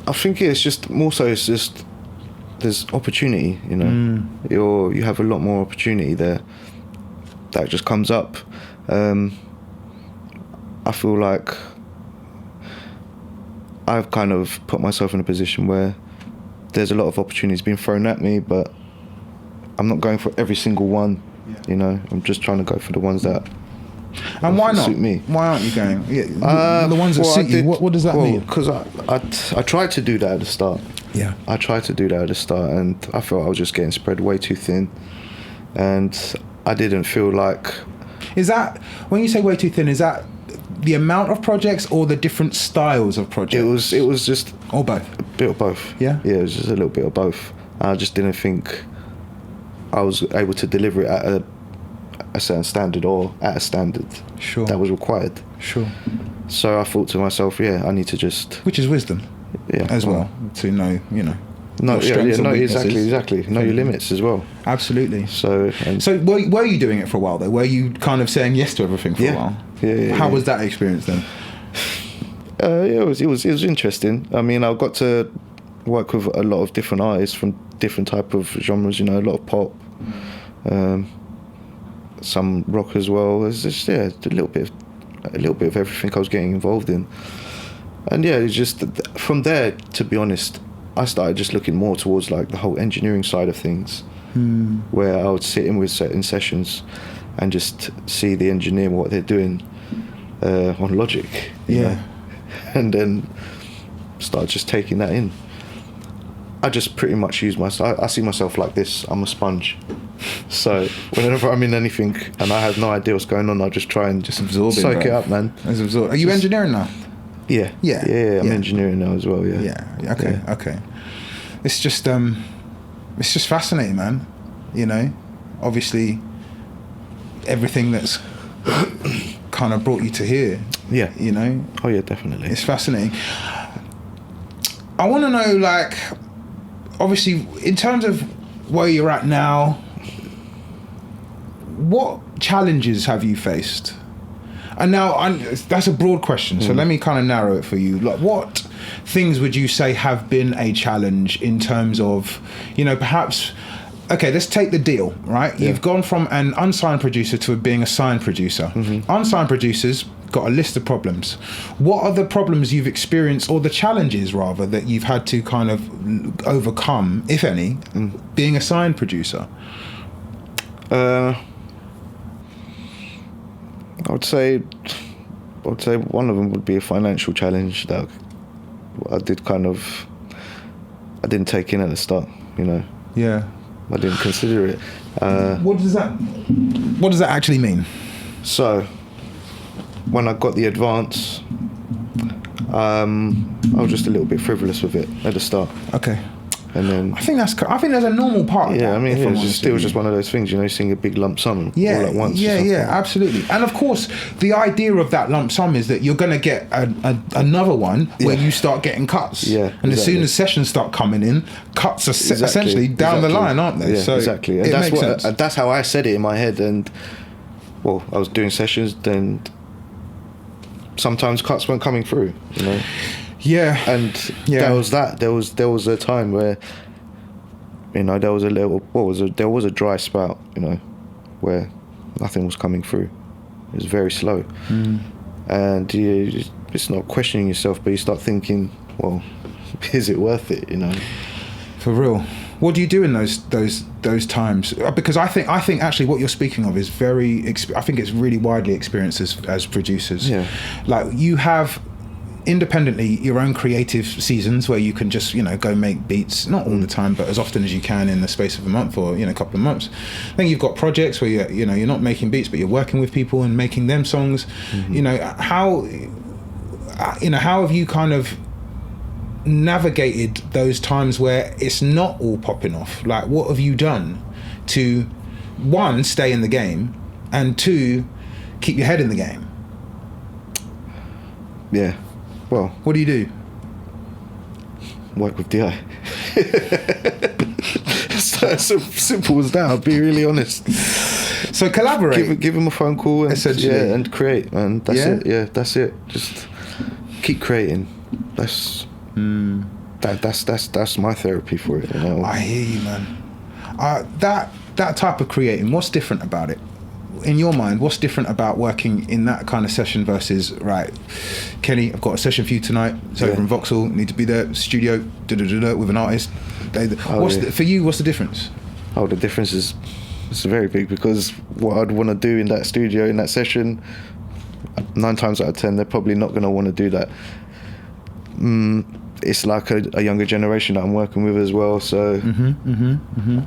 I think it's just more so, it's just there's opportunity, you know. You have a lot more opportunity there that just comes up. I feel like I've kind of put myself in a position where there's a lot of opportunities being thrown at me, but I'm not going for every single one. You know, I'm just trying to go for the ones that suit me. Why aren't you going? The ones that suit you. What does that mean? Because I tried to do that at the start. Yeah. I tried to do that at the start, and I felt I was just getting spread way too thin, and I didn't feel like. Is that, when you say way too thin, is that the amount of projects or the different styles of projects? It was just. Or both. A bit of both. Yeah. Yeah, it was just a little bit of both. I just didn't think I was able to deliver it at a certain standard, or at a standard that was required. So I thought to myself, I need to just... Which is wisdom, as well, to know, you know. Exactly. Know your limits as well. Absolutely. So were you doing it for a while though? Were you kind of saying yes to everything for a while? How was that experience then? It was interesting. I mean, I got to work with a lot of different artists from different type of genres, you know, a lot of pop, some rock as well. It's just a little bit of everything I was getting involved in, and it's just from there, to be honest, I started just looking more towards like the whole engineering side of things, where I would sit in with certain sessions and just see the engineer what they're doing on Logic, you know? And then start just taking that in. I just pretty much use myself. I see myself like this. I'm a sponge. So whenever I'm in anything and I have no idea what's going on, I just try and just absorb soak it up, man. Are you engineering now? Yeah. I'm engineering now as well. Yeah. Okay. It's just fascinating, man. You know, obviously, everything that's kind of brought you to here. Yeah. You know. Oh yeah, definitely. It's fascinating. I want to know, like, obviously, in terms of where you're at now, what challenges have you faced? And now, that's a broad question, so let me kind of narrow it for you. Like, what things would you say have been a challenge in terms of, you know, perhaps... Okay, let's take the deal, right? Yeah. You've gone from an unsigned producer to being a signed producer. Unsigned producers got a list of problems. What are the problems you've experienced, or the challenges rather, that you've had to kind of overcome, if any, being a signed producer? I would say one of them would be a financial challenge that I didn't take in at the start, you know. Yeah. I didn't consider it. What does that actually mean? So, when I got the advance, I was just a little bit frivolous with it at the start. Okay. And then I think there's a normal part of that. I mean, it was just one of those things, you know, seeing a big lump sum all at once. Yeah, absolutely. And of course, the idea of that lump sum is that you're going to get another one where you start getting cuts. Yeah, and as soon as sessions start coming in, cuts are essentially down the line, aren't they? Yeah, so exactly. And that's how I said it in my head. And well, I was doing sessions, then sometimes cuts weren't coming through, you know. Yeah, and there was that. There was a time where, you know, there was a dry spout, you know, where nothing was coming through. It was very slow, and it's not questioning yourself, but you start thinking, well, is it worth it? You know, for real. What do you do in those times? Because I think actually what you're speaking of is I think it's really widely experienced as producers. Yeah, like you have independently your own creative seasons where you can just, you know, go make beats, not all the time, but as often as you can in the space of a month or, you know, a couple of months. Then you've got projects where you're not making beats, but you're working with people and making them songs. You know, how have you kind of navigated those times where it's not all popping off? Like, what have you done to, one, stay in the game, and two, keep your head in the game? Yeah. Well, what do you do? Work with Deeh. So simple as that. I'll be really honest. So collaborate. Give him a phone call and essentially, and create, man. That's it. Yeah, that's it. Just keep creating. That's my therapy for it. You know? I hear you, man. That type of creating. What's different about it? In your mind, what's different about working in that kind of session versus, right, Kenny, I've got a session for you tonight. It's over in Vauxhall. Need to be there, studio, with an artist. For you, what's the difference? Oh, the difference is very big, because what I'd want to do in that studio, in that session, 9 times out of 10, they're probably not going to want to do that. It's like a younger generation that I'm working with as well, so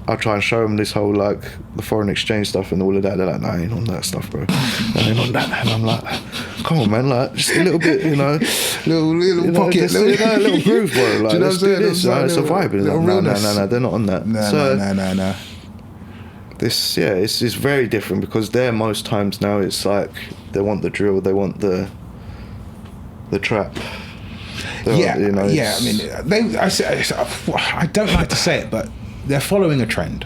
I try and show them this whole, like, the foreign exchange stuff and all of that. They're like, nah, I ain't on that stuff, bro. I ain't on that. And I'm like, come on, man, like, just a little bit, you know, little pocket, little groove, bro. Like, let's do this. It's a vibe. No, they're not on that. No. It's very different, because there most times now it's like they want the drill, they want the trap. I mean, I don't like to say it, but they're following a trend.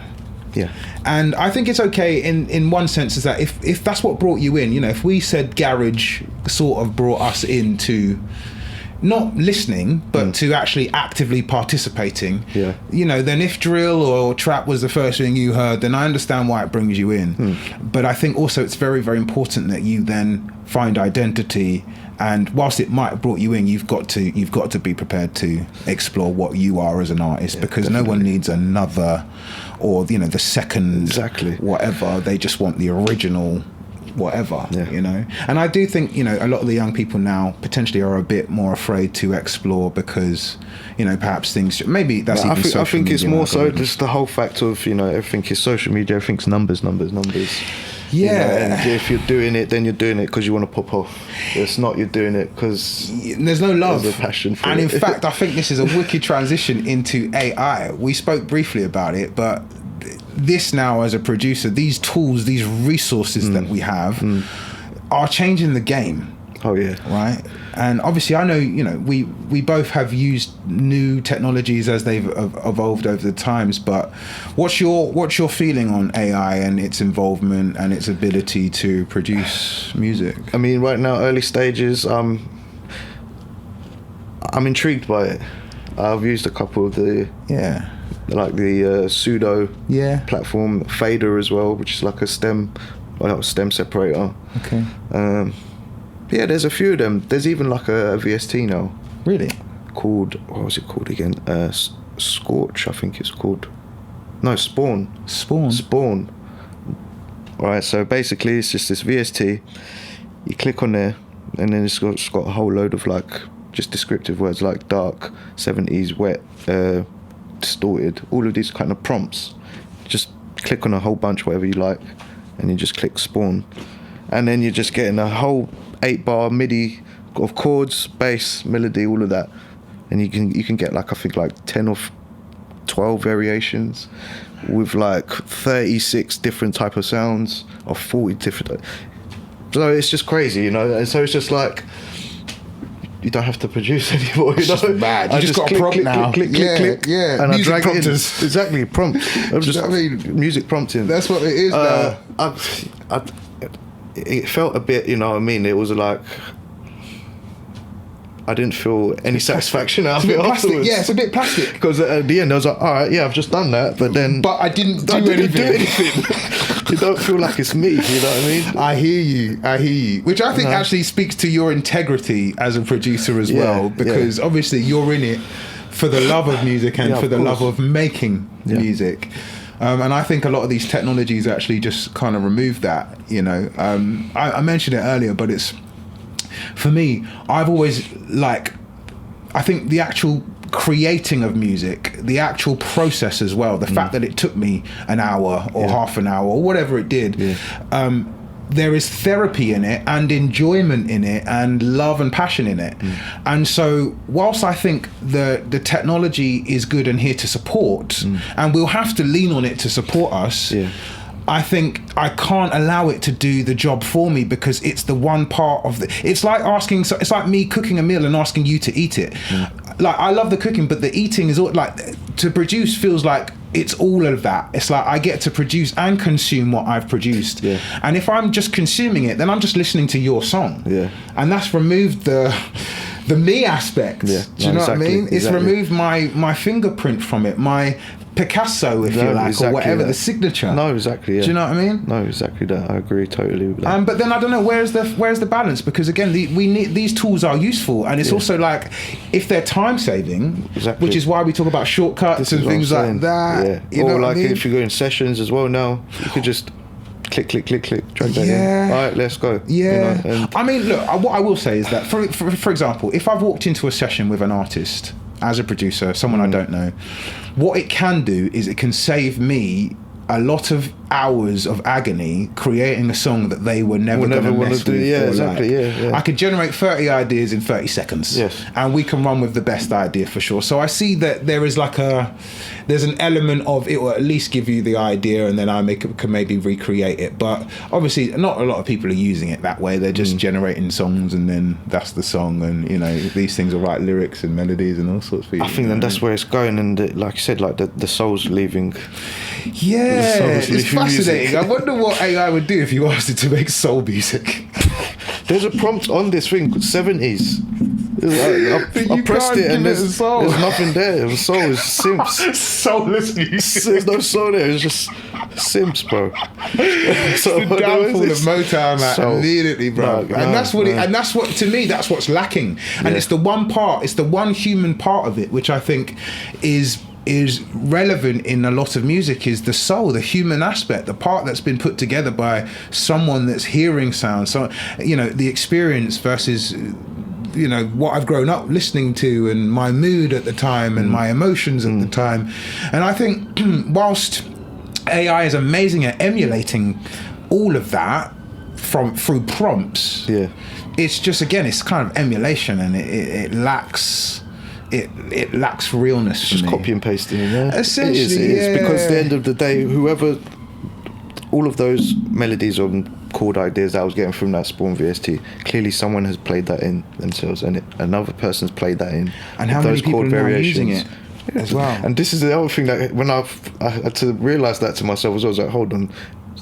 Yeah. And I think it's okay in one sense, is that if that's what brought you in, you know, if we said garage sort of brought us into not listening, but to actually actively participating, you know, then if drill or trap was the first thing you heard, then I understand why it brings you in. But I think also it's very, very important that you then find identity. And whilst it might have brought you in, you've got to be prepared to explore what you are as an artist, because definitely. No one needs another, or, you know, the second whatever. They just want the original whatever, you know. And I do think, you know, a lot of the young people now potentially are a bit more afraid to explore, because, you know, perhaps things, maybe that's even social media. I think it's more so just the whole fact of, you know, everything is social media, everything's numbers. Yeah. You know, and if you're doing it, then you're doing it because you want to pop off. It's not you're doing it because there's no love. There's a passion for and it. And in fact, I think this is a wicked transition into AI. We spoke briefly about it, but this now as a producer, these tools, these resources that we have are changing the game. Oh yeah. Right. And obviously I know, you know, we both have used new technologies as they've evolved over the times, but what's your feeling on AI and its involvement and its ability to produce music? I mean, right now, early stages, I'm intrigued by it. I've used a couple of the like the pseudo platform, Fader as well, which is like a stem separator. Okay. Yeah, there's a few of them. There's even like a VST now. Really? Called, what was it called again? Scorch, I think it's called. No, Spawn. Alright, so basically it's just this VST. You click on there, and then it's got a whole load of like just descriptive words like dark, 70s, wet, distorted, all of these kind of prompts. Just click on a whole bunch, whatever you like, and you just click Spawn. And then you're just getting a whole 8-bar MIDI of chords, bass, melody, all of that, and you can get like I think like 10 or 12 variations with like 36 different type of sounds or 40 different. So it's just crazy, you know. And so it's just like you don't have to produce anymore. You know, just mad. You just got a prompt now. Click, yeah. And Music I drag prompters. it in. Exactly, prompt. Music prompting. That's what it is now. It felt a bit, you know what I mean? It was like I didn't feel any satisfaction out of it afterwards. Yeah, it's a bit plastic. Because at the end I was like, all right, yeah, I've just done that, but I didn't do anything. You don't feel like it's me, you know what I mean? I hear you. Which I think actually speaks to your integrity as a producer as well, because obviously you're in it for the love of music and for the love of making music. And I think a lot of these technologies actually just kind of remove that, you know. I mentioned it earlier, but it's, for me, I've always I think the actual creating of music, the actual process as well, the fact that it took me an hour or half an hour or whatever it did, there is therapy in it and enjoyment in it and love and passion in it. And so whilst I think the technology is good and here to support, and we'll have to lean on it to support us, I think I can't allow it to do the job for me, because it's the one part of it's like me cooking a meal and asking you to eat it. Like, I love the cooking, but the eating is all, like, to produce feels like it's all of that. It's like I get to produce and consume what I've produced. And if I'm just consuming it, then I'm just listening to your song. And that's removed the me aspect. Do you know what I mean? It's removed my fingerprint from it, my Picasso, if you like, or whatever, the signature. No, exactly. Do you know what I mean? No, exactly that. I agree totally with that. But then I don't know, where's the balance? Because again, we need, these tools are useful, and it's also like, if they're time saving, which is why we talk about shortcuts and things like that. You know, like, what I mean? if you're doing sessions as well now, you could just click, drag that in. All right, let's go. You know, I mean, look, what I will say is that, for example, if I've walked into a session with an artist as a producer, someone I don't know, what it can do is it can save me a lot of hours of agony creating a song that they were never going to mess with. I could generate 30 ideas in 30 seconds, and we can run with the best idea for sure. So I see that there is there's an element of it will at least give you the idea, and then I can maybe recreate it. But obviously not a lot of people are using it that way. They're just generating songs, and then that's the song, and you know, these things will write lyrics and melodies and all sorts of things. I think then that's where it's going, and like you said, like the soul's leaving. It's fascinating. Music. I wonder what AI would do if you asked it to make soul music. There's a prompt on this thing called 70s. I pressed it and there's nothing there. The soul is simps. Soulless music. There's no soul there. It's just simps, bro. So the downfall of Motown, immediately, bro. And that's what to me, that's what's lacking. And it's the one part. It's the one human part of it, which I think is relevant in a lot of music, is the soul, the human aspect, the part that's been put together by someone that's hearing sound. So, you know, the experience versus, you know, what I've grown up listening to and my mood at the time and my emotions at the time. And I think whilst AI is amazing at emulating all of that through prompts. Yeah. It's just, again, it's kind of emulation, and it lacks realness. It's just copy and pasting, Essentially, it is because at the end of the day, whoever, all of those melodies or chord ideas that I was getting from that Spawn VST, clearly someone has played that in themselves, and another person's played that in. And how many people are now using it as well? And this is the other thing that when I had to realise that to myself as well, I was like, hold on.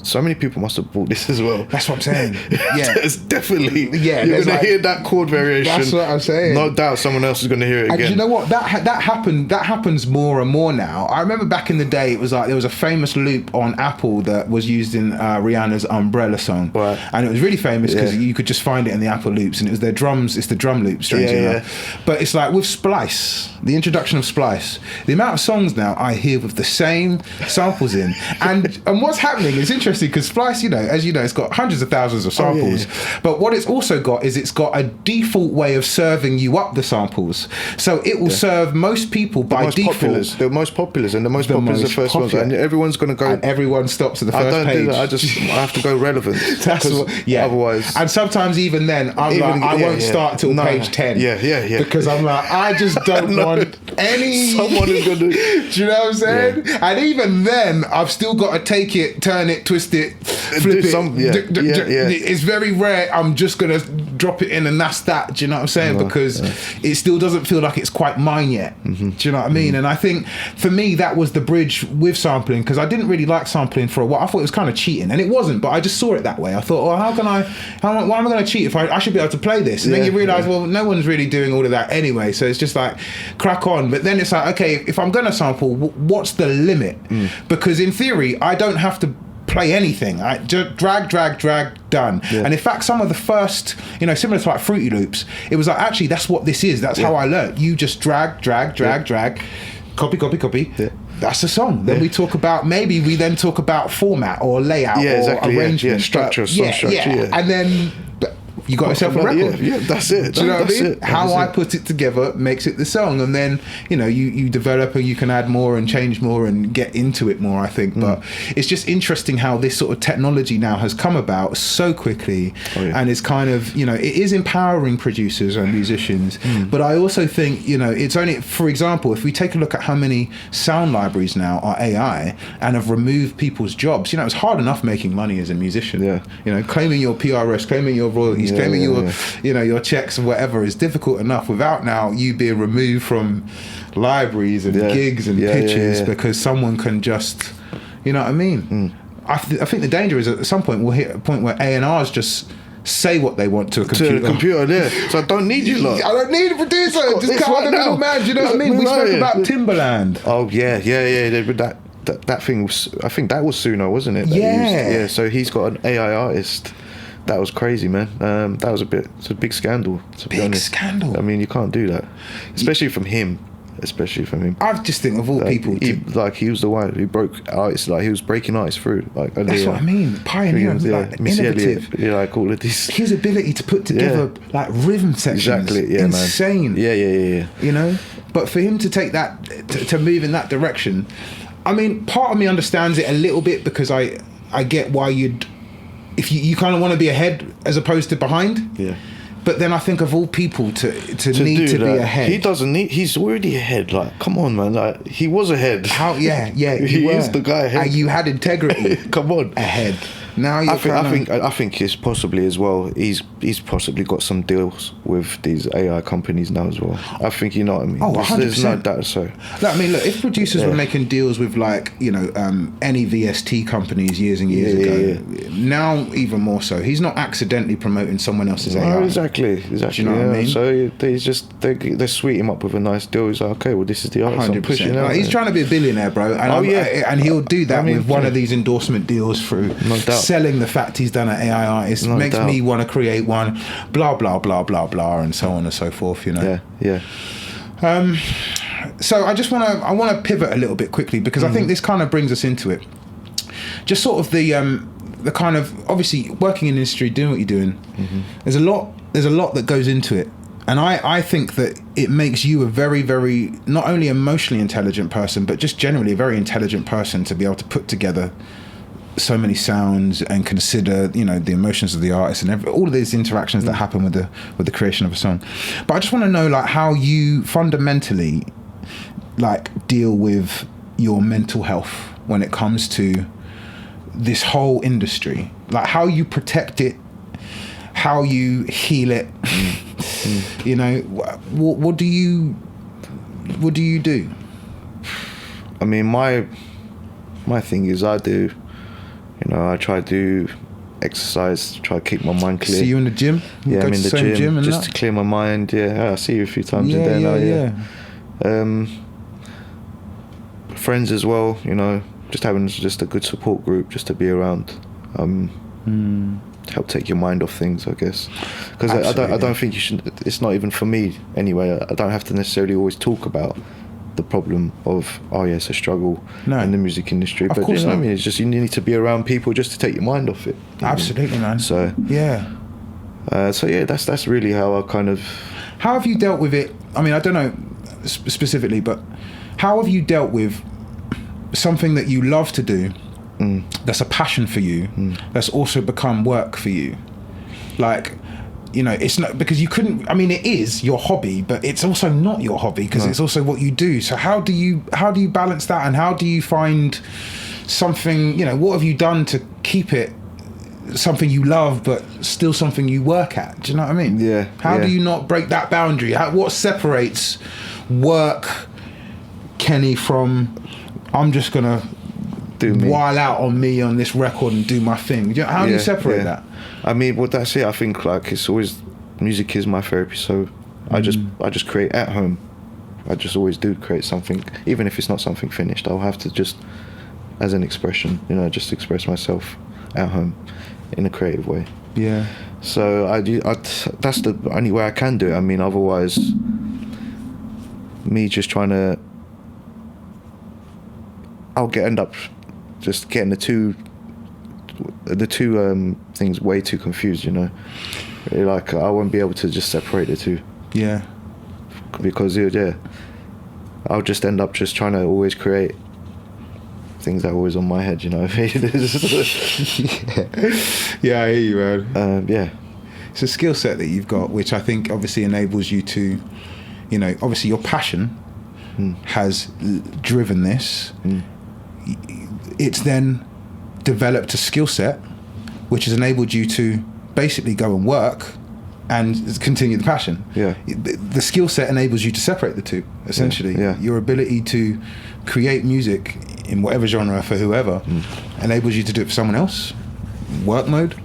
So many people must have bought this as well. That's what I'm saying. Yeah, it's definitely. Yeah, you're gonna hear that chord variation. That's what I'm saying. No doubt, someone else is gonna hear it again. And you know what? That happens more and more now. I remember back in the day, it was like there was a famous loop on Apple that was used in Rihanna's Umbrella song, right. And it was really famous because you could just find it in the Apple loops, and it was their drums. It's the drum loop, strangely enough. But it's like with Splice, the introduction of Splice, the amount of songs now I hear with the same samples in, and what's happening is interesting because Splice, as you know, it's got hundreds of thousands of samples. But what it's also got is it's got a default way of serving you up the samples. So it will serve most people by default. The most populars, and the most popular is the first ones, and everyone's going to go. And everyone stops at the first page. Do that. I have to go relevant. That's otherwise. And sometimes even then, I won't start till page 10. Yeah. Because I'm like, I just don't want any. Someone is going to. Do you know what I'm saying? Yeah. And even then, I've still got to take it, turn it, twist it, flip it. It's very rare I'm just gonna drop it in and that's that. Do you know what I'm saying? Because it still doesn't feel like it's quite mine yet. Do you know what I mean? And I think for me that was the bridge with sampling, because I didn't really like sampling for a while. I thought it was kind of cheating, and it wasn't, but I just saw it that way. I thought, why am I going to cheat if I should be able to play this? And then you realise, well, no one's really doing all of that anyway, so it's just like crack on. But then it's like, okay, if I'm going to sample, what's the limit? Because in theory I don't have to play anything. I just drag, done. And in fact, some of the first, similar to like Fruity Loops, it was like, actually, that's what this is. That's how I learned. You just drag, copy. Yeah. That's a song. Then we talk about, we then talk about format or layout or arrangement. Structure, structure. And then you got yourself a record. Yeah, that's it. Do you know what I mean? It. How I put it together makes it the song, and then you develop and you can add more and change more and get into it more, I think. But it's just interesting how this sort of technology now has come about so quickly, and it's kind of it is empowering producers and musicians. But I also think it's only, for example, if we take a look at how many sound libraries now are AI and have removed people's jobs. It's hard enough making money as a musician. Claiming your PRS, claiming your royalties. Claiming your checks and whatever is difficult enough without now you being removed from libraries and gigs and pitches because someone can just, you know what I mean? I think the danger is at some point we'll hit a point where A&Rs just say what they want to a computer. So I don't need you lot. I don't need a producer. Just cut out the middle man. Do you know what I mean? We spoke about Timbaland. Oh yeah. That thing was, I think that was Suno, wasn't it? So he's got an AI artist. That was crazy, man. It's a big scandal, to be honest. Scandal. I mean, you can't do that, especially from him. I just think of all people, he was the one who broke artists. Like he was breaking artists through. Like that's what I mean. Pioneer, innovative. Like all of these. His ability to put together like rhythm sections. Exactly. Insane. Man. Yeah. But for him to take that to move in that direction, I mean, part of me understands it a little bit because I get why you'd. If you kind of want to be ahead as opposed to behind, but then I think of all people to need to be ahead. He doesn't need. He's already ahead. Like, come on, man. Like, he was ahead. How? Yeah. He is the guy ahead. And you had integrity. Come on, ahead. Now I think it's possibly as well. He's possibly got some deals with these AI companies now as well. I think, you know what I mean. Oh, 100%. There's no doubt. So I mean, look, if producers were making deals with like any VST companies years and years ago, now even more so. He's not accidentally promoting someone else's AI. No, exactly. Do you know what I mean? So they sweet him up with a nice deal. He's like, okay, well, this is the artist I'm pushing out. He's trying to be a billionaire, bro. And and he'll do that with one of these endorsement deals through. No doubt. Selling the fact he's done an AI artist makes me want to create one, blah blah blah blah blah, and so on and so forth. So I want to pivot a little bit quickly because I think this kind of brings us into it. Just sort of the kind of, obviously working in the industry, doing what you're doing. There's a lot that goes into it. And I think that it makes you a very, very, not only emotionally intelligent person, but just generally a very intelligent person to be able to put together so many sounds and consider, you know, the emotions of the artist and all of these interactions that happen with the creation of a song. But I just want to know, like, how you fundamentally, like, deal with your mental health when it comes to this whole industry, like how you protect it, how you heal it. You know, what do you do? I mean, my thing is I try to do exercise, try to keep my mind clear. See you in the gym? Yeah, I'm in the gym and just that? to clear my mind. Yeah, I see you a few times a day now. Friends as well, you know, just having just a good support group just to be around. Help take your mind off things, I guess, because I don't think you should. It's not even for me anyway. I don't have to necessarily always talk about the problem of it's a struggle in the music industry, but you know what I mean, it's just you need to be around people just to take your mind off it. Absolutely, man. So that's really how I kind of. How have you dealt with it? I mean, I don't know specifically, but how have you dealt with something that you love to do, that's a passion for you, that's also become work for you? Like, you know, it's not, because you couldn't, I mean, it is your hobby, but it's also not your hobby because it's also what you do. So how do you balance that, and how do you find something, you know, what have you done to keep it something you love but still something you work at? Do you know what I mean? Yeah. How do you not break that boundary? What separates work, Kenny, from I'm just gonna while out on me on this record and do my thing? How do you separate that? I mean, well, that's it. I think, like, it's always, music is my therapy, so I just create at home. I just always do create something, even if it's not something finished. I'll have to just, as an expression, you know, just express myself at home in a creative way. Yeah. So that's the only way I can do it. I mean, otherwise, me just trying to, end up just getting the two things way too confused, you know. Really, like, I won't be able to just separate the two. Yeah. Because I'll just end up just trying to always create things that are always on my head, you know. Yeah, I hear you, man. Yeah. It's a skill set that you've got, which I think obviously enables you to, you know, obviously your passion has driven this. It's then developed a skill set which has enabled you to basically go and work and continue the passion. Yeah. The skill set enables you to separate the two, essentially. Yeah. Your ability to create music in whatever genre for whoever enables you to do it for someone else, work mode,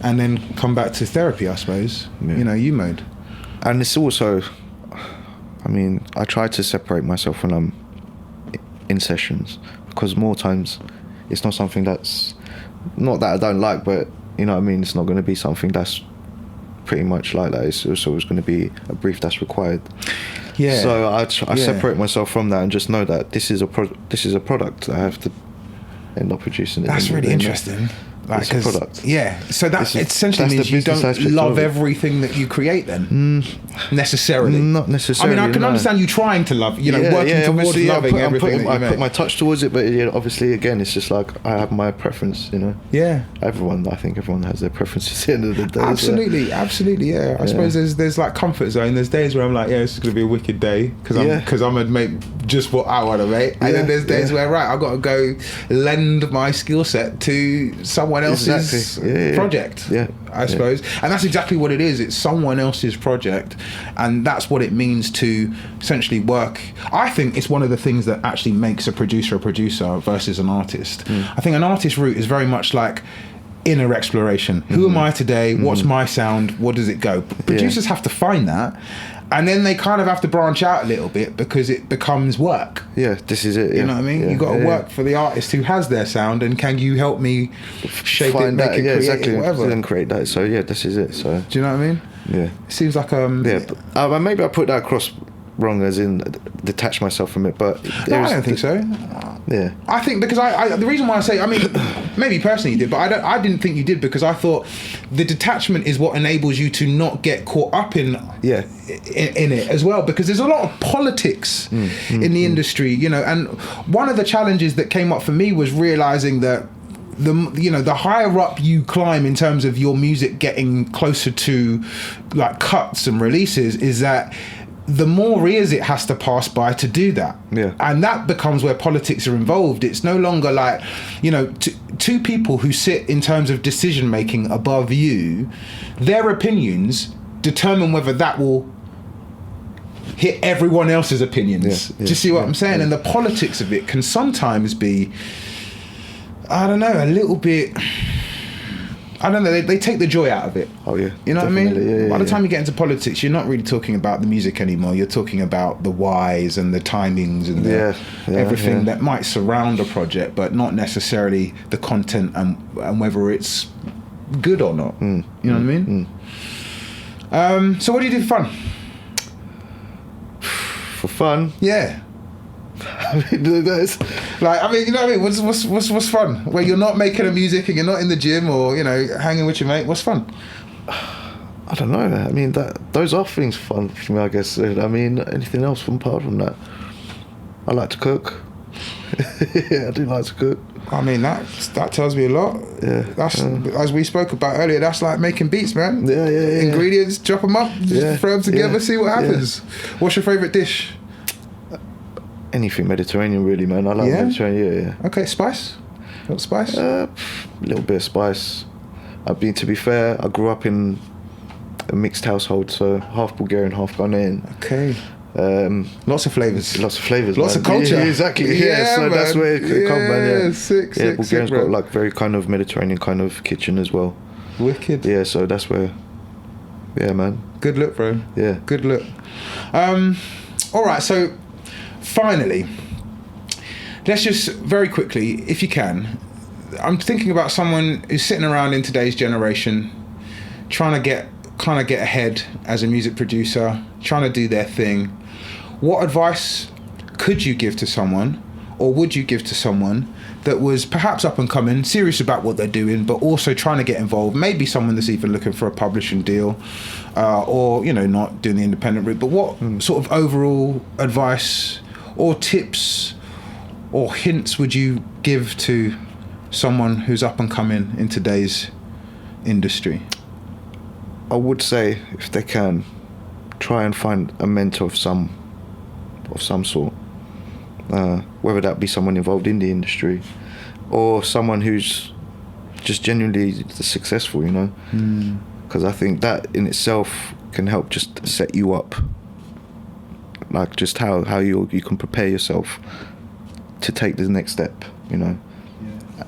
and then come back to therapy, I suppose, you know, you mode. And it's also, I mean, I try to separate myself when I'm in sessions, because more times it's not something that's, not that I don't like, but, you know what I mean, it's not going to be something that's pretty much like that. It's also going to be a brief that's required. Yeah. So I separate myself from that and just know that this is a product that I have to end up producing. That's really interesting. Like, it's a product. Yeah. So that essentially means you don't love everything that you create then, necessarily. Not necessarily. I mean, I can understand you trying to love, you know, working towards loving everything I put my touch towards it, but obviously, again, it's just like I have my preference, you know. Yeah. I think everyone has their preferences at the end of the day. Absolutely, absolutely, yeah. I suppose there's like comfort zone. There's days where I'm like, this is going to be a wicked day because I'm going to make just what I want to make. And then there's days where, I've got to go lend my skill set to someone else's project, I suppose. And that's exactly what it is. It's someone else's project, and that's what it means to essentially work. I think it's one of the things that actually makes a producer versus an artist. I think an artist route is very much like inner exploration. Who am I today? What's my sound? What does it go? Producers have to find that, and then they kind of have to branch out a little bit because it becomes work. Yeah, this is it. You know what I mean? You've got to work for the artist who has their sound, and can you help me shape it, make it, create it, whatever. Then create that. So this is it. So do you know what I mean? Yeah. It seems like maybe I put that across wrong, as in detach myself from it, but no, I don't think so. Yeah, I think because I the reason why I say, I mean, maybe personally you did, but I didn't think you did, because I thought the detachment is what enables you to not get caught up in it as well, because there's a lot of politics in the industry, you know. And one of the challenges that came up for me was realizing that the higher up you climb in terms of your music getting closer to like cuts and releases, is that the more ears it has to pass by to do that. Yeah. And that becomes where politics are involved. It's no longer like, two people who sit in terms of decision making above you, their opinions determine whether that will hit everyone else's opinions. Do you see what I'm saying? And the politics of it can sometimes be, I don't know, a little bit, I don't know, they take the joy out of it. Oh yeah. You know what I mean? Yeah, By the time you get into politics, you're not really talking about the music anymore. You're talking about the whys and the timings and everything that might surround a project, but not necessarily the content and whether it's good or not. You know what I mean? So what do you do for fun? For fun? Yeah. I mean, that's like, you know what I mean? What's fun? Where you're not making a music and you're not in the gym or, hanging with your mate. What's fun? I don't know. I mean, those are things fun for me, I guess. I mean, anything else from apart from that? I like to cook. Yeah, I do like to cook. I mean, that tells me a lot. Yeah. That's as we spoke about earlier. That's like making beats, man. Yeah. Ingredients, chop them up, just throw them together, see what happens. What's your favourite dish? Anything Mediterranean, really, man. I like Mediterranean. Yeah. Okay, spice. What spice? A little bit of spice. To be fair, I grew up in a mixed household, so half Bulgarian, half Ghanaian. Okay. Lots of flavours. Lots of Lots of culture. Yeah, exactly. Yeah, so man. That's where it comes, man. Yeah, sick, Bulgarian's bro. got like very kind of Mediterranean kind of kitchen as well. Wicked. Yeah, so that's where. Yeah, man. Good look, bro. Yeah. Good look. All right, so finally, let's just very quickly, if you can, I'm thinking about someone who's sitting around in today's generation, trying to get ahead as a music producer, trying to do their thing. What advice could you give to someone, or would you give to someone that was perhaps up and coming, serious about what they're doing, but also trying to get involved? Maybe someone that's even looking for a publishing deal, or not doing the independent route. But what sort of overall advice or tips or hints would you give to someone who's up and coming in today's industry? I would say, if they can, try and find a mentor of some sort, whether that be someone involved in the industry or someone who's just genuinely successful, because I think that in itself can help just set you up, like just how you can prepare yourself to take the next step,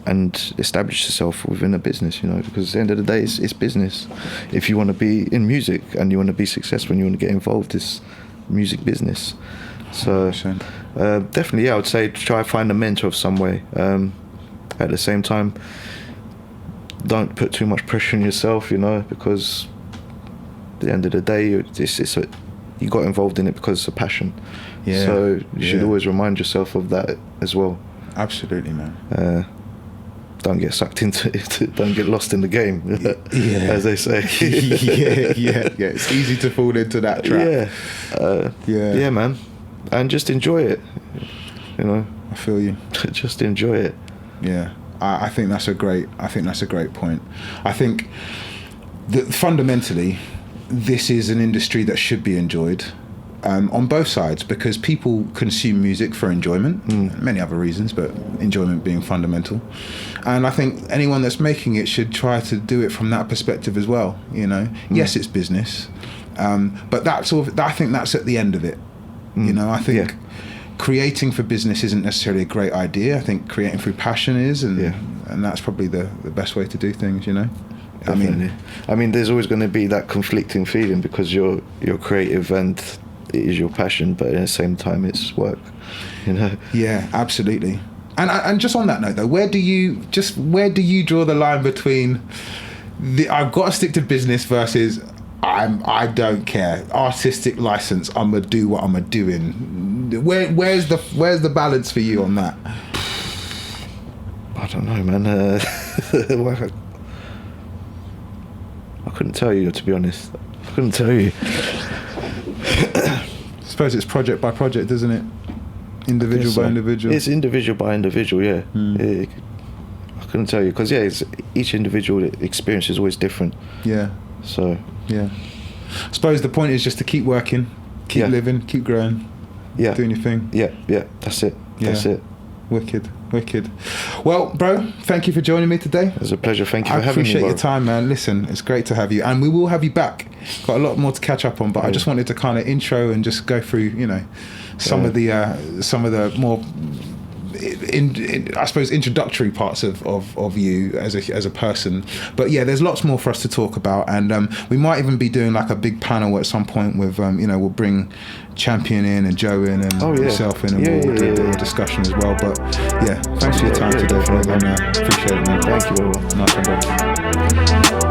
and establish yourself within a business, because at the end of the day, it's business. If you want to be in music and you want to be successful and you want to get involved, it's music business. So definitely, I would say try to find a mentor of some way. At the same time, don't put too much pressure on yourself, because at the end of the day, you got involved in it because it's a passion. Yeah. So you should always remind yourself of that as well. Absolutely, man. Don't get sucked into it. Don't get lost in the game, as they say. yeah. It's easy to fall into that trap. Yeah, man. And just enjoy it. I feel you. Just enjoy it. Yeah, I think that's a great point. I think that fundamentally, this is an industry that should be enjoyed. On both sides, because people consume music for enjoyment, many other reasons, but enjoyment being fundamental. And I think anyone that's making it should try to do it from that perspective as well. Yes, it's business, but I think that's at the end of it. I think creating for business isn't necessarily a great idea. I think creating through passion is, and that's probably the best way to do things. Definitely. I mean, there's always going to be that conflicting feeling because you're creative and it is your passion, but at the same time it's work, Yeah, absolutely. And just on that note though, where do you draw the line between I've got to stick to business versus I don't care, artistic license, I'm gonna do what I'm gonna doing? Where's the balance for you on that? I don't know, man. I couldn't tell you, to be honest. I couldn't tell you. I suppose it's project by project, isn't it? Individual by individual. It's individual by individual, yeah. I couldn't tell you because each individual experience is always different. Yeah. So yeah, I suppose the point is just to keep working, keep living, keep growing, doing your thing. Yeah, that's it. That's it. Wicked. Well, bro, thank you for joining me today. It was a pleasure. Thank you for having me. I appreciate your time, man. Listen, it's great to have you, and we will have you back. Got a lot more to catch up on, but I just wanted to kind of intro and just go through, some of the more, I suppose, introductory parts of you as a person. But yeah, there's lots more for us to talk about, and we might even be doing like a big panel at some point with, we'll bring Champion in and Joe in and yourself in, and we'll do a bit of discussion as well. But yeah, thanks for your time today, bro, and appreciate it, man. Thank you, bro. Nice one, bro.